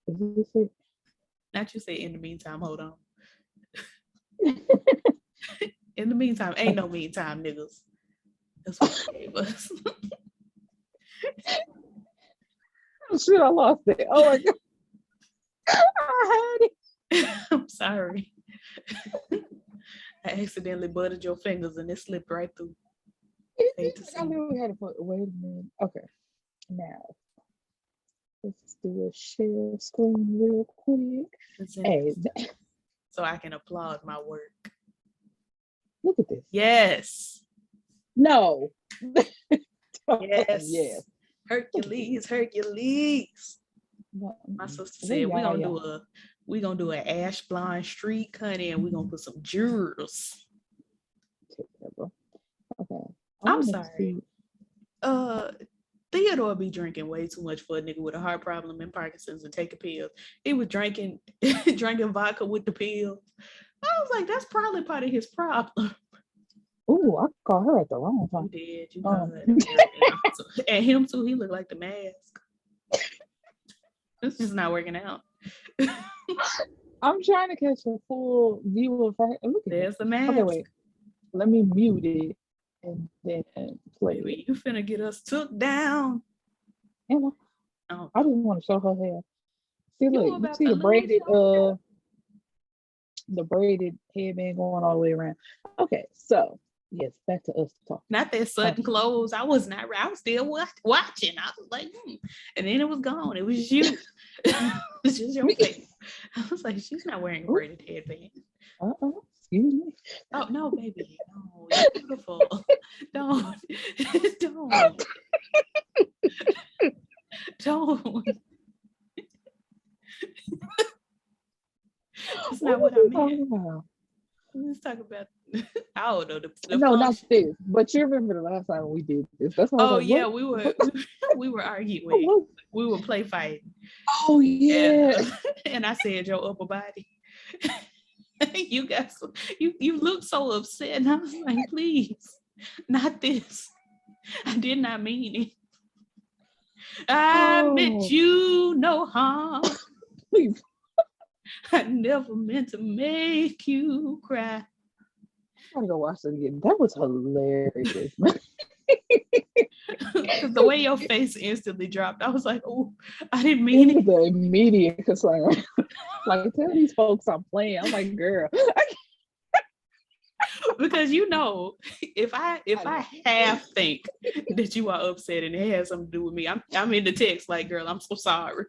Speaker 1: Is this it?
Speaker 2: Not you say in the meantime, hold on. In the meantime, ain't no meantime, niggas. That's what she gave us.
Speaker 1: Oh, shit, I lost it. Oh my God. I had it.
Speaker 2: I'm sorry. I accidentally buttered your fingers and it slipped right through.
Speaker 1: I literally had to put, wait a minute. Okay. Now, let's do a share screen real quick. Hey.
Speaker 2: So I can applaud my work.
Speaker 1: Look at this.
Speaker 2: Yes.
Speaker 1: No.
Speaker 2: Yes.
Speaker 1: Yes.
Speaker 2: Hercules. My sister said we gonna do an ash blonde streak, honey, and we gonna put some jewels.
Speaker 1: Okay.
Speaker 2: I'm sorry. Theodore be drinking way too much for a nigga with a heart problem and Parkinson's and taking pills. He was drinking vodka with the pills. I was like, that's probably part of his problem.
Speaker 1: Ooh, I called her at the wrong time.
Speaker 2: You did. You called her. And him too. He looked like the mask. It's just not working out.
Speaker 1: I'm trying to catch a full view of her. Look,
Speaker 2: there's the mask.
Speaker 1: Okay, wait. Let me mute it and then play.
Speaker 2: Baby, you finna get us took down.
Speaker 1: Emma, I didn't want to show her hair. See, look, you see the braided headband going all the way around. Okay, so yes, back to us talking.
Speaker 2: Not that sudden close. I was still watching. I was like, and then it was gone. It was you. It's just your face. I was like, she's not wearing a braided headband.
Speaker 1: Excuse me.
Speaker 2: Oh no, baby. No, you're beautiful. Don't. That's not what I meant. Let's talk about. I don't know.
Speaker 1: No, not this. But you remember the last time we did this? That's why.
Speaker 2: Yeah, we were arguing. We were play fighting.
Speaker 1: Oh yeah.
Speaker 2: And I said your upper body. You look so upset, and I was like, please, not this. I did not mean it. I meant you no harm.
Speaker 1: Please.
Speaker 2: I never meant to make you cry.
Speaker 1: I gotta go watch it again. That was hilarious.
Speaker 2: Because the way your face instantly dropped, I was like, oh, I didn't mean it.
Speaker 1: The immediate concern. Like, tell these folks I'm playing. I'm like, girl.
Speaker 2: Because if I half think that you are upset and it has something to do with me, I'm in the text like, girl, I'm so sorry.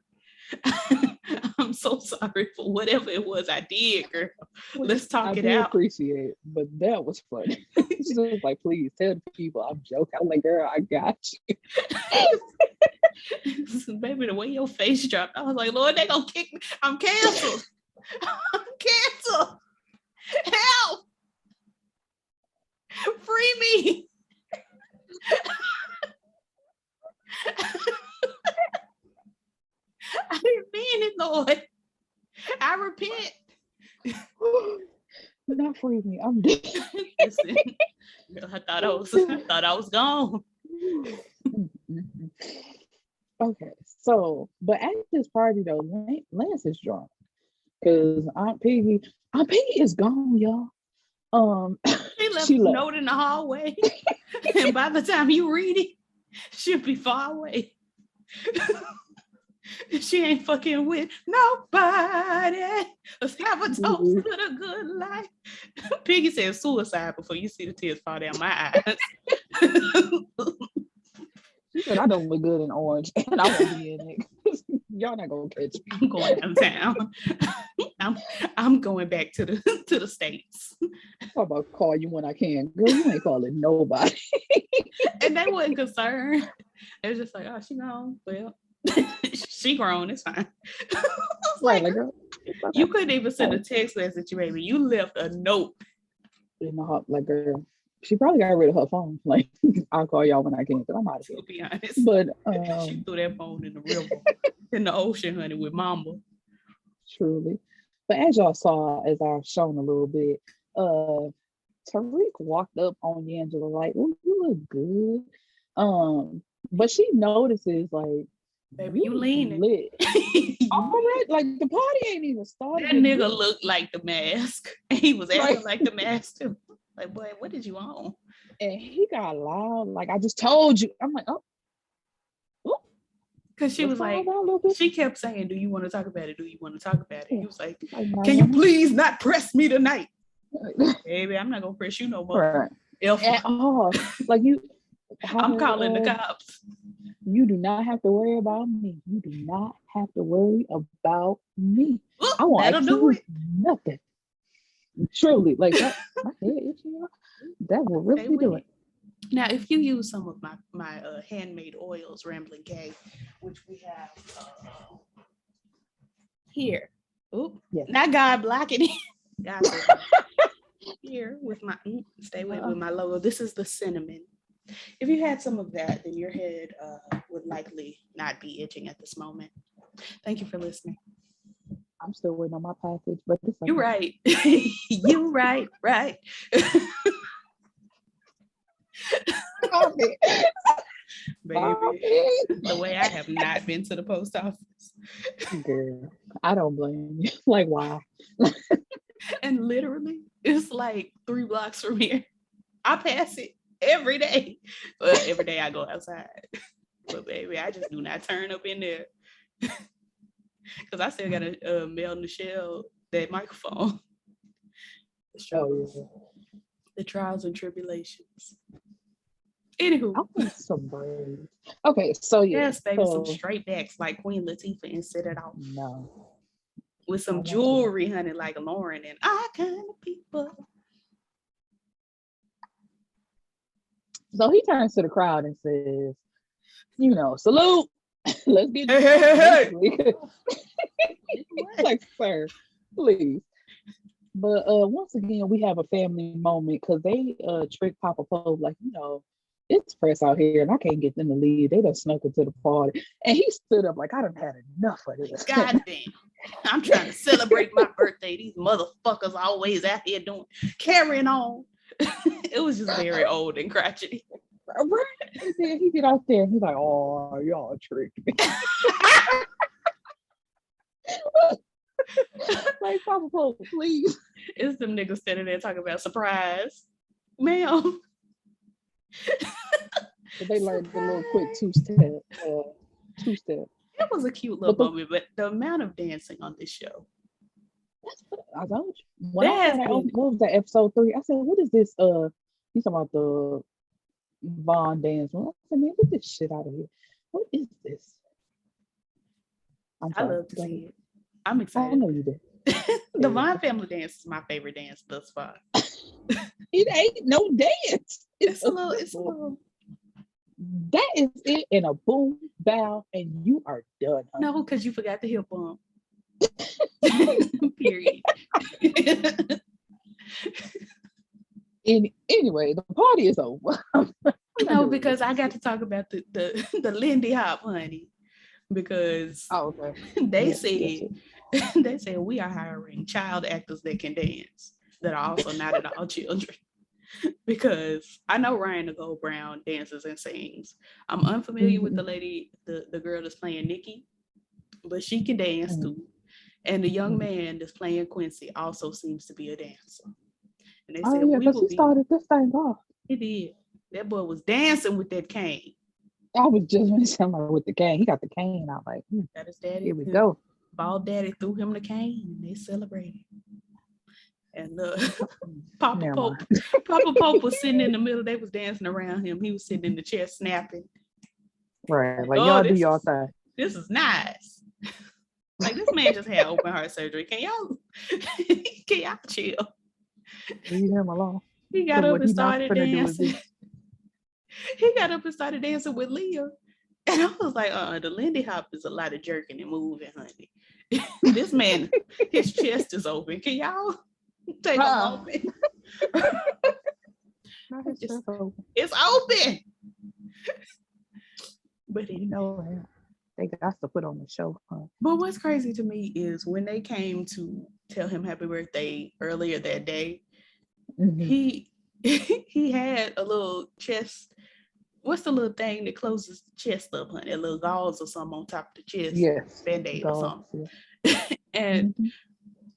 Speaker 2: I'm so sorry for whatever it was I did, girl. Let's talk it out.
Speaker 1: I appreciate it, but that was funny. She was like, please tell the people I'm joking. I'm like, girl, I got you.
Speaker 2: Baby, the way your face dropped, I was like, Lord, they gonna kick me. I'm canceled. I'm canceled. Help! Free me. I didn't mean it, Lord. I repent.
Speaker 1: Not free me. I'm dead.
Speaker 2: Listen, I thought I was gone.
Speaker 1: Okay, so but at this party though, Lance is drunk because Aunt Piggy is gone, y'all.
Speaker 2: She left a note in the hallway, and by the time you read it, she'll be far away. She ain't fucking with nobody. Let's have a toast to the good life. Piggy said suicide before you see the tears fall down my eyes.
Speaker 1: She said, I don't look good in orange, and I won't be in it. Y'all not gonna catch me.
Speaker 2: I'm going downtown. I'm going back to the States.
Speaker 1: I'm about to call you when I can. Girl, you ain't calling nobody.
Speaker 2: And they wasn't concerned. They was just like, oh, she gone. Well, she grown, it's fine.
Speaker 1: Right, like, girl,
Speaker 2: you couldn't even send a text message, baby. You left a note.
Speaker 1: In the hot, like, girl, she probably got rid of her phone. Like, I'll call y'all when I can, because I'm out of here.
Speaker 2: To be honest,
Speaker 1: but
Speaker 2: she threw that phone in the river, in the ocean, honey, with Mamba.
Speaker 1: Truly, but as y'all saw, as I've shown a little bit, Tyrique walked up on Angela like, "Oh, you look good," but she notices like,
Speaker 2: baby, you leaning
Speaker 1: lit. Alright, like the party ain't even started.
Speaker 2: That nigga looked like the mask. And he was acting like the mask too. Like, boy, what did you on?
Speaker 1: And he got loud, like, I just told you. I'm like, oh.
Speaker 2: Because she was like, she kept saying, do you want to talk about it? Do you want to talk about it? He was like, can you please not press me tonight? Baby, I'm not going to press you no more.
Speaker 1: Right. Like you.
Speaker 2: I'm calling the cops.
Speaker 1: You do not have to worry about me. You do not have to worry about me. I won't do nothing. Truly, like that, my head itching. That will really do it.
Speaker 2: Now, if you use some of my handmade oils, Rambling K, which we have here. Oop, yeah. Not God blocking it. God here with my stay away with my logo. This is the cinnamon. If you had some of that, then your head would likely not be itching at this moment. Thank you for listening.
Speaker 1: I'm still waiting on my package, but it's okay.
Speaker 2: You're right. You right. Baby, the way I have not been to the post office.
Speaker 1: Girl, I don't blame you. Like, why?
Speaker 2: And literally, it's like 3 blocks from here. I pass it every day. Well, every day I go outside. But baby, I just do not turn up in there. Because I still got to mail Michelle that microphone. The struggles, the trials and tribulations. Anywho.
Speaker 1: I want some braids. Okay, so
Speaker 2: yes, baby, some straight backs like Queen Latifah and set it off.
Speaker 1: No.
Speaker 2: With some jewelry, honey, like Lauren and our kind of people.
Speaker 1: So he turns to the crowd and says, salute. Let's get like, sir, please. But once again, we have a family moment because they trick Papa Pope, like, it's press out here and I can't get them to leave. They done snuck into the party. And he stood up like, I done had enough of this.
Speaker 2: God damn. I'm trying to celebrate my birthday. These motherfuckers always out here carrying on. It was just very old and crotchety.
Speaker 1: Right. He get out there and he's like, oh, y'all tricked me. Like, Papa Pope, please.
Speaker 2: It's them niggas standing there talking about surprise. Ma'am.
Speaker 1: But they learned the little quick two-step.
Speaker 2: It was a cute little moment, but the amount of dancing on this show.
Speaker 1: That's what I told you. What was that, episode 3? I said, what is this? You talking about the Vaughn dance? I said, man, get this shit out of here. What is this?
Speaker 2: I love to see it. I'm excited. I
Speaker 1: know you did.
Speaker 2: The Vaughn family dance is my favorite dance thus far.
Speaker 1: It ain't no dance.
Speaker 2: It's a little.
Speaker 1: That is it in a boom, bow, and you are done. Honey.
Speaker 2: No, because you forgot the hip bump. Period.
Speaker 1: Anyway, the party is over.
Speaker 2: No, because I got to talk about the Lindy Hop, honey. Because they said we are hiring child actors that can dance that are also not at all children. Because I know Ryan Nicole Brown dances and sings. I'm unfamiliar with the lady, the girl that's playing Nikki, but she can dance too. And the young man that's playing Quincy also seems to be a dancer. And they said
Speaker 1: he started this thing off.
Speaker 2: He did. That boy was dancing with that cane.
Speaker 1: I was just going to say with the cane. He got the cane out like,
Speaker 2: that is daddy.
Speaker 1: Here we go.
Speaker 2: Bald daddy threw him the cane and they celebrated. And Papa Pope was sitting in the middle. They was dancing around him. He was sitting in the chair snapping.
Speaker 1: Right. Like, y'all do y'all thing.
Speaker 2: This is nice. Like, this man just had open heart surgery. Can y'all chill?
Speaker 1: Leave him alone.
Speaker 2: He got up and started dancing. He got up and started dancing with Leah. And I was like, the Lindy Hop is a lot of jerking and moving, honey. This man, his chest is open. Can y'all take a moment? It's open. But
Speaker 1: they got to put on the show.
Speaker 2: But what's crazy to me is when they came to tell him happy birthday earlier that day, he had a little chest. What's the little thing that closes the chest up, honey? A little gauze or something on top of the chest.
Speaker 1: Yes.
Speaker 2: Band-Aid or something. Yeah. And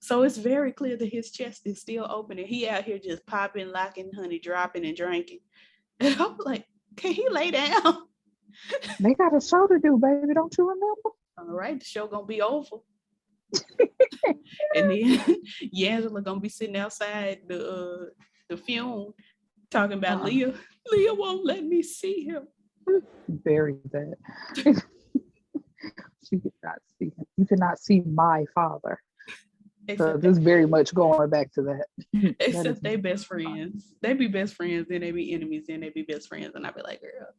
Speaker 2: so it's very clear that his chest is still open and he out here just popping, locking, honey, dropping and drinking. And I was like, can he lay down?
Speaker 1: They got a show to do, baby. Don't you remember?
Speaker 2: All right, the show gonna be over. And then Angela gonna be sitting outside the fume talking about Leah. Leah won't let me see him.
Speaker 1: Very bad. She cannot see him. You cannot see my father.
Speaker 2: Except
Speaker 1: it's very much going back to that.
Speaker 2: Except they best friends. They be best friends, then they be enemies, then they be best friends. And I be like, girl,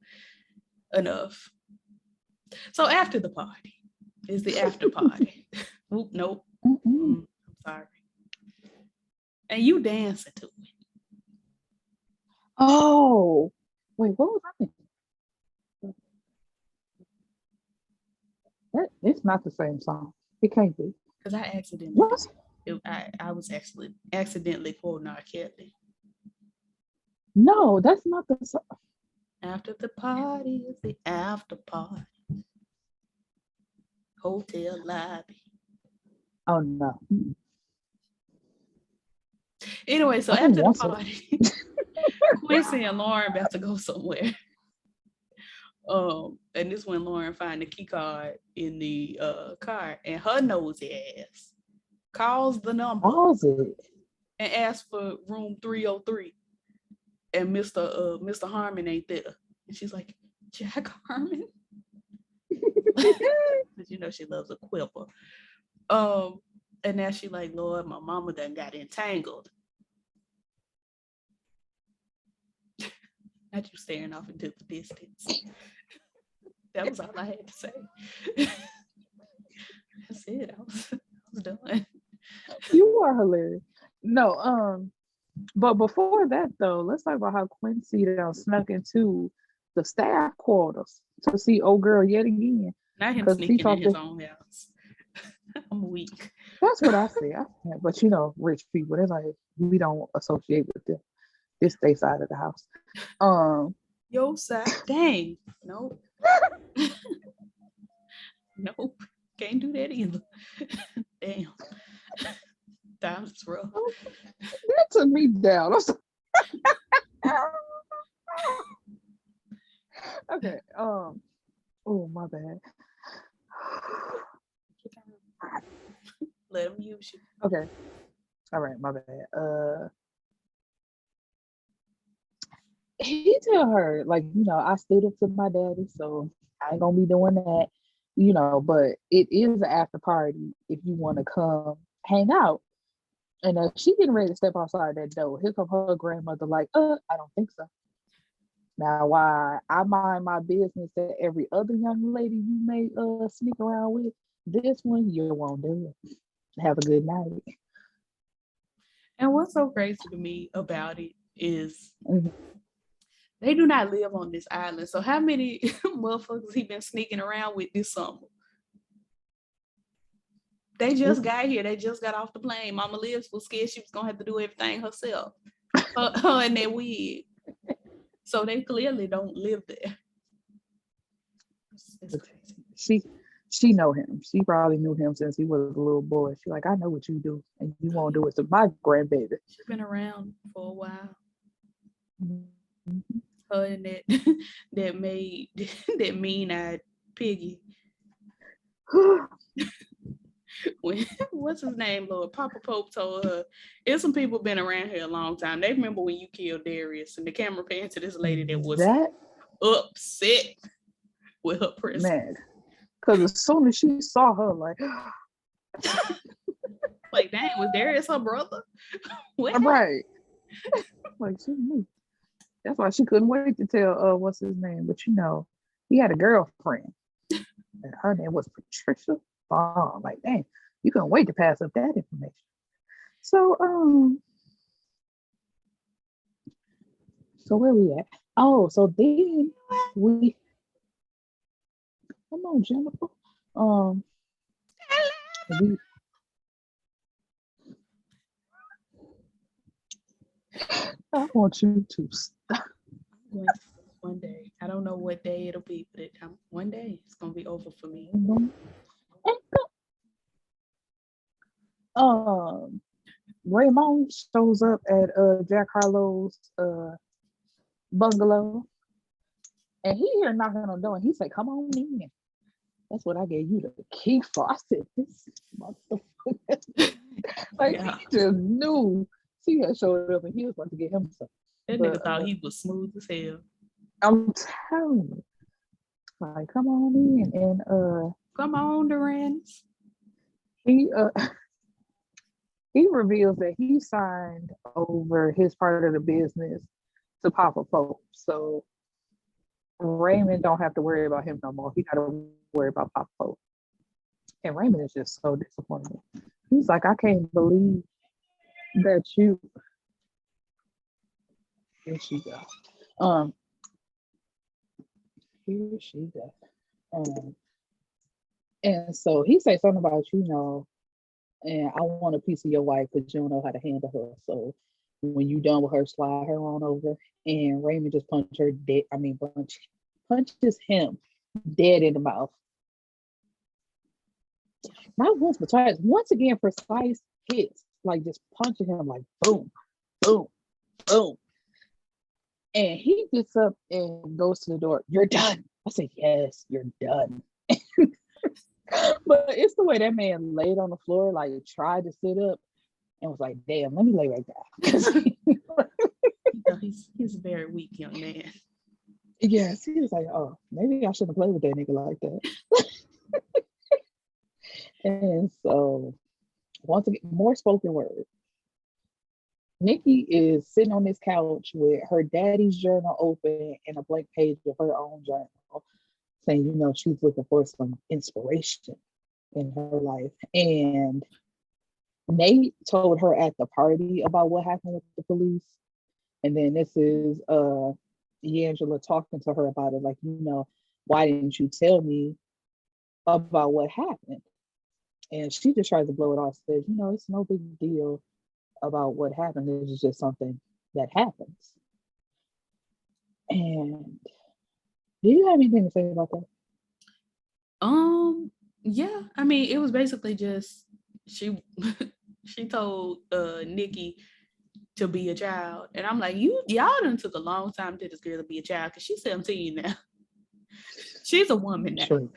Speaker 2: enough. So after the party is the after party. Oop, nope. I'm sorry. And you dancing to it.
Speaker 1: Oh, wait, what was I thinking? It's not the same song. It can't be.
Speaker 2: Because I accidentally.
Speaker 1: What?
Speaker 2: I was actually accidentally quoting R. Kelly.
Speaker 1: No, that's not the song.
Speaker 2: After the party is the after party. Hotel lobby.
Speaker 1: Oh no.
Speaker 2: Anyway, so after the party, Quincy and Lauren about to go somewhere. And this when Lauren find the key card in the car, and her nosy ass calls the number and asks for room 303. And Mr. Harmon ain't there. And she's like, Jack Harmon? Because you know she loves a quipper. And now she like, Lord, my mama done got entangled. Not you staring off into the distance. That was all I had to say. That's it. I was done.
Speaker 1: You are hilarious. No, but before that though, let's talk about how Quincy snuck into the staff quarters to see old girl yet again.
Speaker 2: Not him sneaking in his own house. I'm weak.
Speaker 1: That's what I say. But you know, rich people, they're like, we don't associate with them. It's their side of the house.
Speaker 2: Yo side. Dang. Nope. Nope. Can't do that either. Damn. Times is rough.
Speaker 1: That took me down. Okay. Oh, my bad.
Speaker 2: Let him use you.
Speaker 1: Okay. All right, my bad. He tell her, like, you know, I stood up to my daddy, so I ain't gonna be doing that, you know, but it is an after party if you want to come hang out. And she getting ready to step outside that door. Here come her grandmother, like, I don't think so. Now, why I mind my business that every other young lady you may sneak around with, this one you won't do it. Have a good night.
Speaker 2: And what's so crazy to me about it is they do not live on this island. So how many motherfuckers he been sneaking around with this summer? They just got here. They just got off the plane. Mama Liz was scared she was gonna have to do everything herself. Her and that wig. So they clearly don't live there. It's
Speaker 1: crazy. She know him. She probably knew him since he was a little boy. She's like, I know what you do, and you won't do it to my grandbaby.
Speaker 2: She's been around for a while.
Speaker 1: Mm-hmm.
Speaker 2: Her and that mean-eyed Piggy. What's his name, Lord? Papa Pope told her, there's some people been around here a long time. They remember when you killed Darius, and the camera panned to this lady that was upset with her presence.
Speaker 1: Man, because as soon as she saw her, like,
Speaker 2: like, dang, was Darius her brother?
Speaker 1: Right. Like, she knew. That's why she couldn't wait to tell what's his name. But you know, he had a girlfriend, and her name was Patricia. Oh, like, dang, you couldn't wait to pass up that information. So where we at? Oh, so then we come on, Jennifer. I want you to stop.
Speaker 2: I'm going to one day. I don't know what day it'll be, but one day it's gonna be over for me.
Speaker 1: Raymond shows up at Jack Harlow's bungalow, and he here knocking on the door, and he said, "Come on in." That's what I gave you the key for. I said, "This motherfucker." Like, he just knew she had showed up, and he was about to get him something.
Speaker 2: That nigga thought he was smooth as hell.
Speaker 1: I'm telling you. Like, come on in, and
Speaker 2: come on, Durans.
Speaker 1: He he reveals that he signed over his part of the business to Papa Pope. So Raymond don't have to worry about him no more. He got to worry about Papa Pope. And Raymond is just so disappointed. He's like, I can't believe that you. Here she go. Here she go. And so he said something about, and I want a piece of your wife because you don't know how to handle her. So when you done with her, slide her on over. And Raymond just punches him dead in the mouth. Not once, but twice. Once again, precise hits, like just punching him like boom, boom, boom. And he gets up and goes to the door. You're done. I said, yes, you're done. But it's the way that man laid on the floor, like tried to sit up and was like, damn, let me lay right
Speaker 2: down. He's a very weak young man.
Speaker 1: Yes, he was like, oh, maybe I shouldn't play with that nigga like that. And so, once again, more spoken word. Nikki is sitting on this couch with her daddy's journal open and a blank page of her own journal, saying, she's looking for some inspiration in her life. And Nate told her at the party about what happened with the police. And then this is Angela talking to her about it, like, why didn't you tell me about what happened? And she just tries to blow it off, says, it's no big deal about what happened. It's just something that happens. And do you have anything to say about that?
Speaker 2: Yeah, I mean, it was basically just she told Nikki to be a child, and I'm like, y'all done took a long time to this girl to be a child because she's 17 now. She's a woman now. Sure.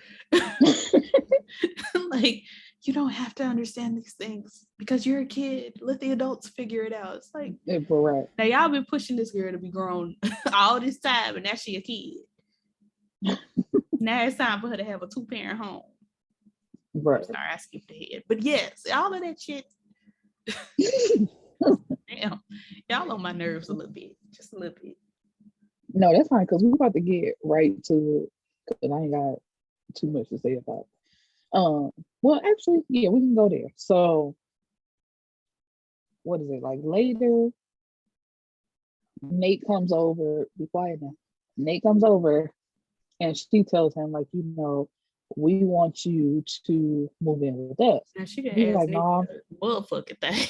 Speaker 2: Like, you don't have to understand these things because you're a kid. Let the adults figure it out. It's like,
Speaker 1: right.
Speaker 2: Now y'all been pushing this girl to be grown all this time, and now she a kid. Now it's time for her to have a 2-parent home.
Speaker 1: Right.
Speaker 2: Sorry, I skipped ahead. But yes, all of that shit. Damn, y'all on my nerves a little bit. Just a little bit.
Speaker 1: No, that's fine, because we're about to get right to it. And I ain't got too much to say about it. Well, actually, yeah, we can go there. So, what is it? Like later, Nate comes over. Be quiet now. Nate comes over and she tells him, like, we want you to move in with us.
Speaker 2: Now she didn't ask like, no, motherfucking thing.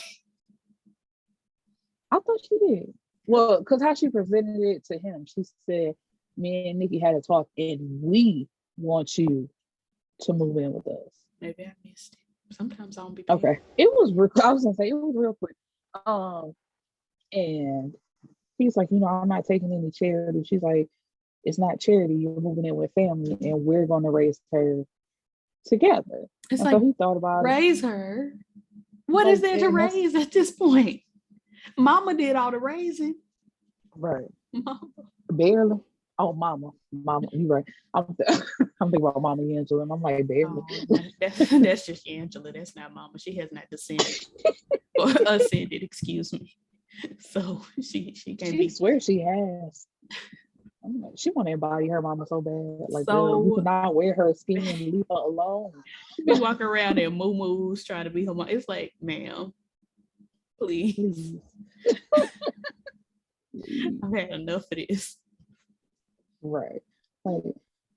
Speaker 1: I thought she did. Well, because how she presented it to him, she said, me and Nikki had a talk and we want you to move in with us.
Speaker 2: Maybe I missed it. Sometimes I don't be
Speaker 1: paid. Okay. I was gonna say it was real quick. And he's like, I'm not taking any charity. She's like, it's not charity. You're moving in with family, and we're going to raise her together.
Speaker 2: It's
Speaker 1: and
Speaker 2: like,
Speaker 1: so he thought about
Speaker 2: raise her. What is there to raise at this point? Mama did all the raising.
Speaker 1: Right. Mama. Barely. Oh, mama, you right. I'm thinking about Mama Angela, and I'm like, barely.
Speaker 2: Oh, that's just Angela. That's not Mama. She has not descended or ascended. Excuse me. So she can't be.
Speaker 1: I swear she has. She want to embody her mama so bad. Like, girl, you cannot wear her skin and leave her alone.
Speaker 2: She be walking around in moo-moos trying to be her mom. It's like, ma'am, please. I've had enough of this.
Speaker 1: Right. Like,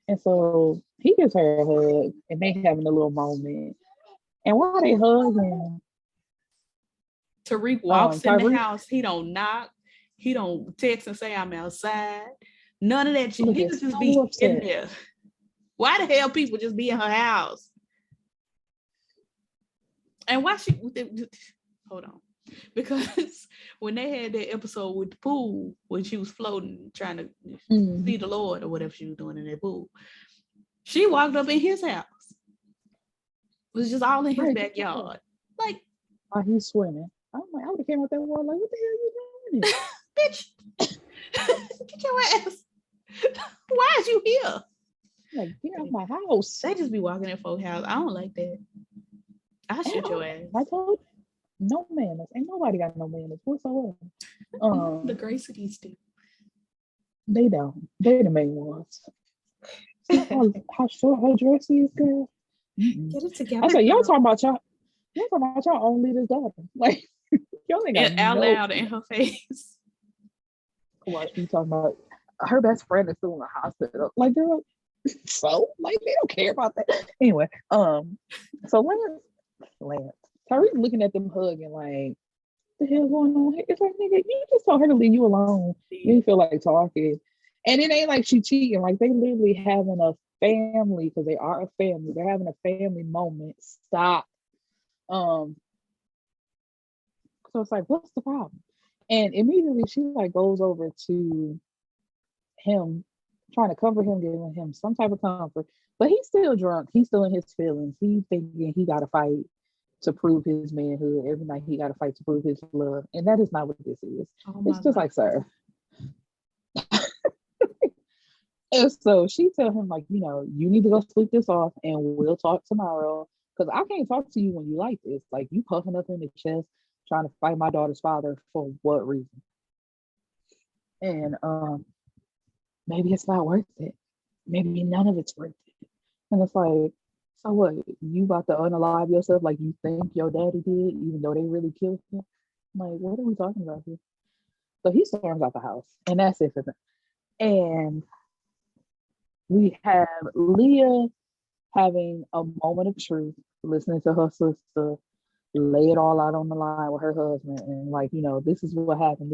Speaker 1: and so he gives her a hug and they having a little moment. And while they hugging,
Speaker 2: Tyrique walks in the house. He don't knock. He don't text and say I'm outside. None of that shit. Niggas just be in there. Why the hell people just be in her house? And why she hold on. Because when they had that episode with the pool, when she was floating, trying to see the Lord or whatever she was doing in that pool, she walked up in his house. It was just all in his backyard. Like,
Speaker 1: while he's swimming. I'm like, I would have came out that water like, what the hell are you doing?
Speaker 2: Bitch, get your ass. Why is you here?
Speaker 1: Like, get out of my house.
Speaker 2: They just be walking in folks' house. I don't like that. I shoot your ass.
Speaker 1: I told you. No manners. Ain't nobody got no manners whatsoever.
Speaker 2: The Graceys do.
Speaker 1: They don't. They the main ones. How short her dress is, girl.
Speaker 2: Get it together.
Speaker 1: I said, y'all talking about y'all own leader's daughter. Like, y'all ain't got
Speaker 2: out loud in her face.
Speaker 1: Watch me talking about her best friend is still in the hospital. Like, girl, so like they don't care about that. Anyway, so Lance, Tyrique looking at them hugging like, the hell going on here? It's like, nigga, you just told her to leave you alone. You didn't feel like talking. And it ain't like she cheating. Like, they literally having a family, because they are a family. They're having a family moment. Stop. So it's like, what's the problem? And immediately she like goes over to him, trying to comfort him, giving him some type of comfort. But he's still drunk. He's still in his feelings. He's thinking he got to fight to prove his manhood. Every night he got to fight to prove his love. And that is not what this is. It's just like, sir. And so she tell him, like, you need to go sleep this off and we'll talk tomorrow. Because I can't talk to you when you like this. Like, you puffing up in the chest, trying to fight my daughter's father for what reason? And maybe it's not worth it. Maybe none of it's worth it. And it's like, so what? You about to unalive yourself like you think your daddy did, even though they really killed him? Like, what are we talking about here? So he storms out the house, and that's it for them. And we have Leah having a moment of truth, listening to her sister lay it all out on the line with her husband, and like, this is what happened,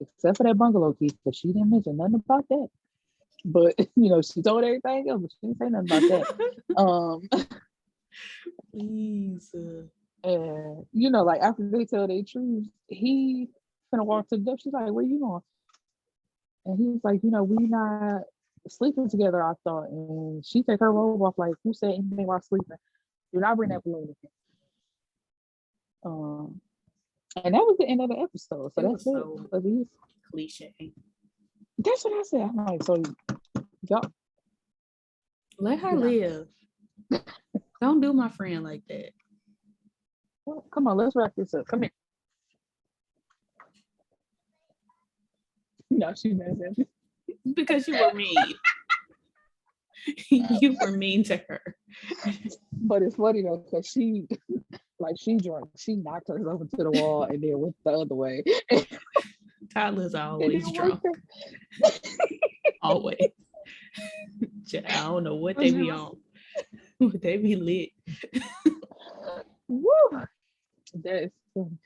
Speaker 1: except for that bungalow key, because she didn't mention nothing about that. But she told everything else, but she didn't say nothing about that.
Speaker 2: Please.
Speaker 1: And like, after they tell their truth, he gonna walk to the door. She's like, where you going? And he's like, we not sleeping together, I thought. And she take her robe off, like, who said anything while sleeping? Do not bring that balloon again. And that was the end of the episode. So that's it. For these
Speaker 2: cliche.
Speaker 1: That's what I said. I'm like, so y'all
Speaker 2: let her live. Don't do my friend like that.
Speaker 1: Well, come on, let's wrap this up. Come here. No, she doesn't.
Speaker 2: Because you were mean. You were mean to her.
Speaker 1: But it's funny though, because she drunk. She knocked hers over to the wall and then went the other way.
Speaker 2: Tyler's always drunk. Always. I don't know what they be on. They be lit.
Speaker 1: Woo! That's funny.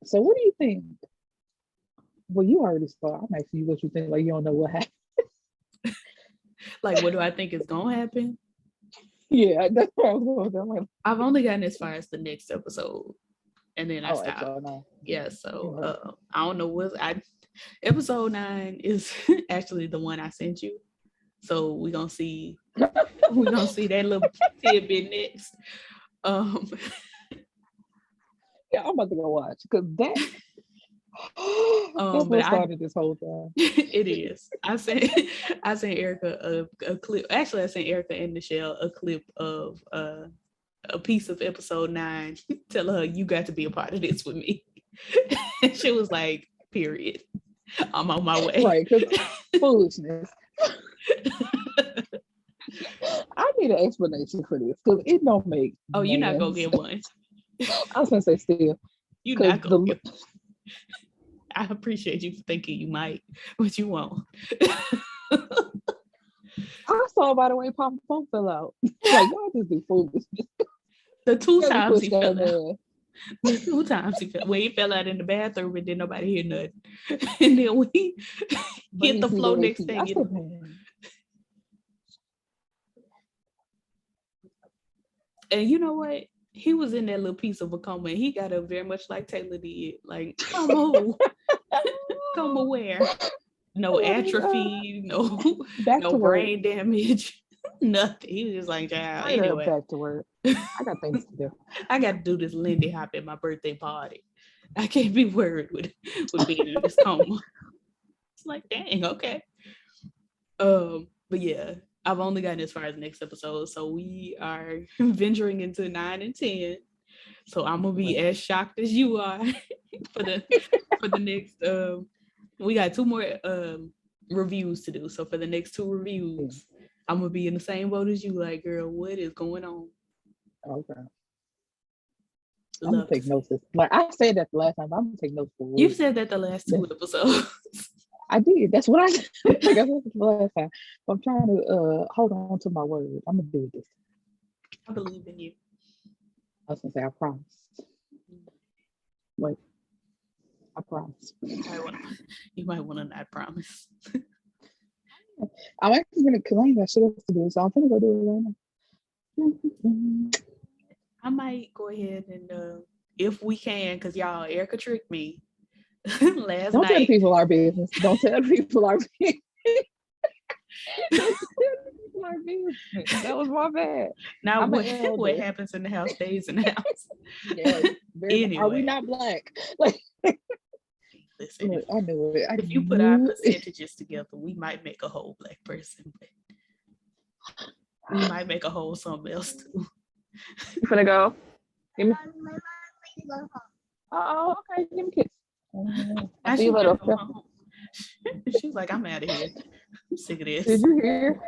Speaker 1: So what do you think? Well, you already saw. I'm asking you what you think. Like, you don't know what happened.
Speaker 2: Like, what do I think is gonna happen?
Speaker 1: Yeah, that's what I was going to.
Speaker 2: I've only gotten as far as the next episode, and then I stopped.
Speaker 1: So no.
Speaker 2: Yeah, so I don't know what episode 9 is actually the one I sent you. So we're gonna see that little tidbit next.
Speaker 1: Yeah, I'm about to go watch because that. That's what started this whole thing.
Speaker 2: It is. I sent Erica a clip. Actually, I sent Erica and Michelle a clip of a piece of episode 9. Tell her you got to be a part of this with me. And she was like, "Period. I'm on my way."
Speaker 1: Right, because foolishness. I need an explanation for this because it don't make.
Speaker 2: Oh, you're not gonna get one.
Speaker 1: I was gonna say still.
Speaker 2: You're not gonna get one. I appreciate you for thinking you might, but you won't.
Speaker 1: I saw, by the way, Papa Funk fell out. Like, y'all just be foolish.
Speaker 2: The 2 times he fell out. The 2 times he fell. When he fell out in the bathroom and didn't nobody hear nothing. And then when he hit the floor next thing. And you know what? He was in that little piece of a coma and he got up very much like Taylor did. Like, coma where? No atrophy, no brain damage, nothing. He was just like, child, anyway.
Speaker 1: Back to work. I got things to do.
Speaker 2: I got to do this Lindy Hop at my birthday party. I can't be worried with being in this coma. It's like, dang, okay. But yeah, I've only gotten as far as the next episode, so we are venturing into 9 and 10. So I'm gonna be as shocked as you are for the next we got 2 more reviews to do. So for the next 2 reviews, I'm gonna be in the same boat as you, like, girl, what is going on?
Speaker 1: Okay. I'm gonna take notes. Like I said that the last time, but I'm gonna take notes for
Speaker 2: you said that the last 2 episodes.
Speaker 1: I did. That's what I said. That's what the last time. But I'm trying to hold on to my word. I'm gonna do this.
Speaker 2: I believe in you.
Speaker 1: I was gonna say I promise. Wait. I promise.
Speaker 2: You might want to not promise.
Speaker 1: I'm actually gonna claim that shit up to do, so I'm gonna go do it right now.
Speaker 2: I might go ahead and if we can, because y'all, Erica tricked me last
Speaker 1: Don't
Speaker 2: night.
Speaker 1: tell the people our business. Don't tell the people our business. That was my bad.
Speaker 2: Now what happens in the house stays in the house.
Speaker 1: Yeah, anyway. Are we not Black? Like,
Speaker 2: listen,
Speaker 1: look, I knew it.
Speaker 2: If you put our percentages together, we might make a whole Black person. But we might make a whole something else too.
Speaker 1: You finna go? Give me. Oh, okay. Give me a kiss. I see you little.
Speaker 2: She's like, I'm out of here. I'm sick of this.
Speaker 1: Did you hear?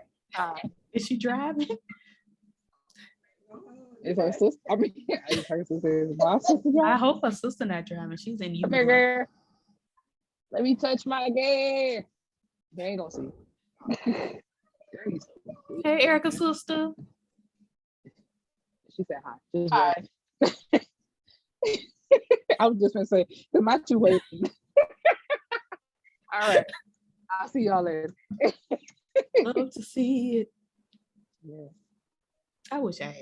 Speaker 2: Is she driving?
Speaker 1: Is her sister? I mean, is her sister? Is my sister driving?
Speaker 2: I hope her sister not driving. She's in
Speaker 1: Come here, girl. Let me touch my girl. They ain't gonna see.
Speaker 2: Hey, Erica's sister.
Speaker 1: She said hi. Hi. I was just gonna say, because my 2 ways. All right. I'll see y'all later.
Speaker 2: Love to see it.
Speaker 1: Yeah.
Speaker 2: I wish I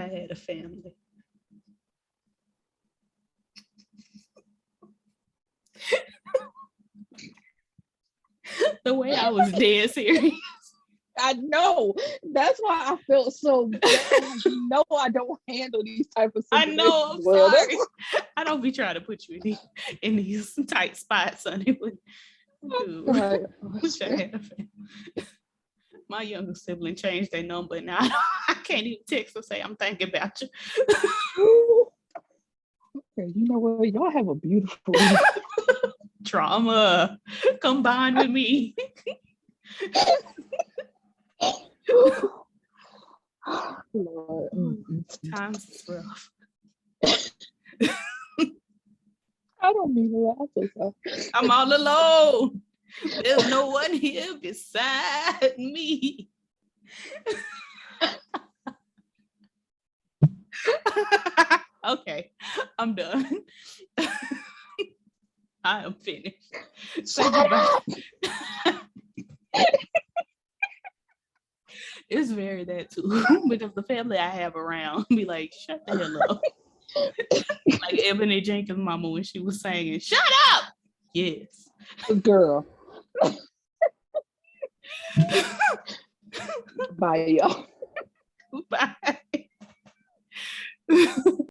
Speaker 2: had a family. The way I was dead serious.
Speaker 1: I know. That's why I felt so bad. No, I don't handle these type of situations.
Speaker 2: I know. I'm sorry. I don't be trying to put you in these tight spots, honey. Dude, wish I had a family. My younger sibling changed their number, and now I can't even text or say I'm thinking about you.
Speaker 1: Okay, you know what? Y'all have a beautiful
Speaker 2: trauma combined with me.
Speaker 1: Lord.
Speaker 2: Times is rough.
Speaker 1: I don't mean that.
Speaker 2: I'm all alone. There's no one here beside me. Okay, I'm done. I am finished. Say goodbye. It's very that too, because the family I have around be like, shut the hell up. Like Ebony Jenkins' mama when she was singing, shut up. Yes.
Speaker 1: Girl. Bye, y'all.
Speaker 2: Bye.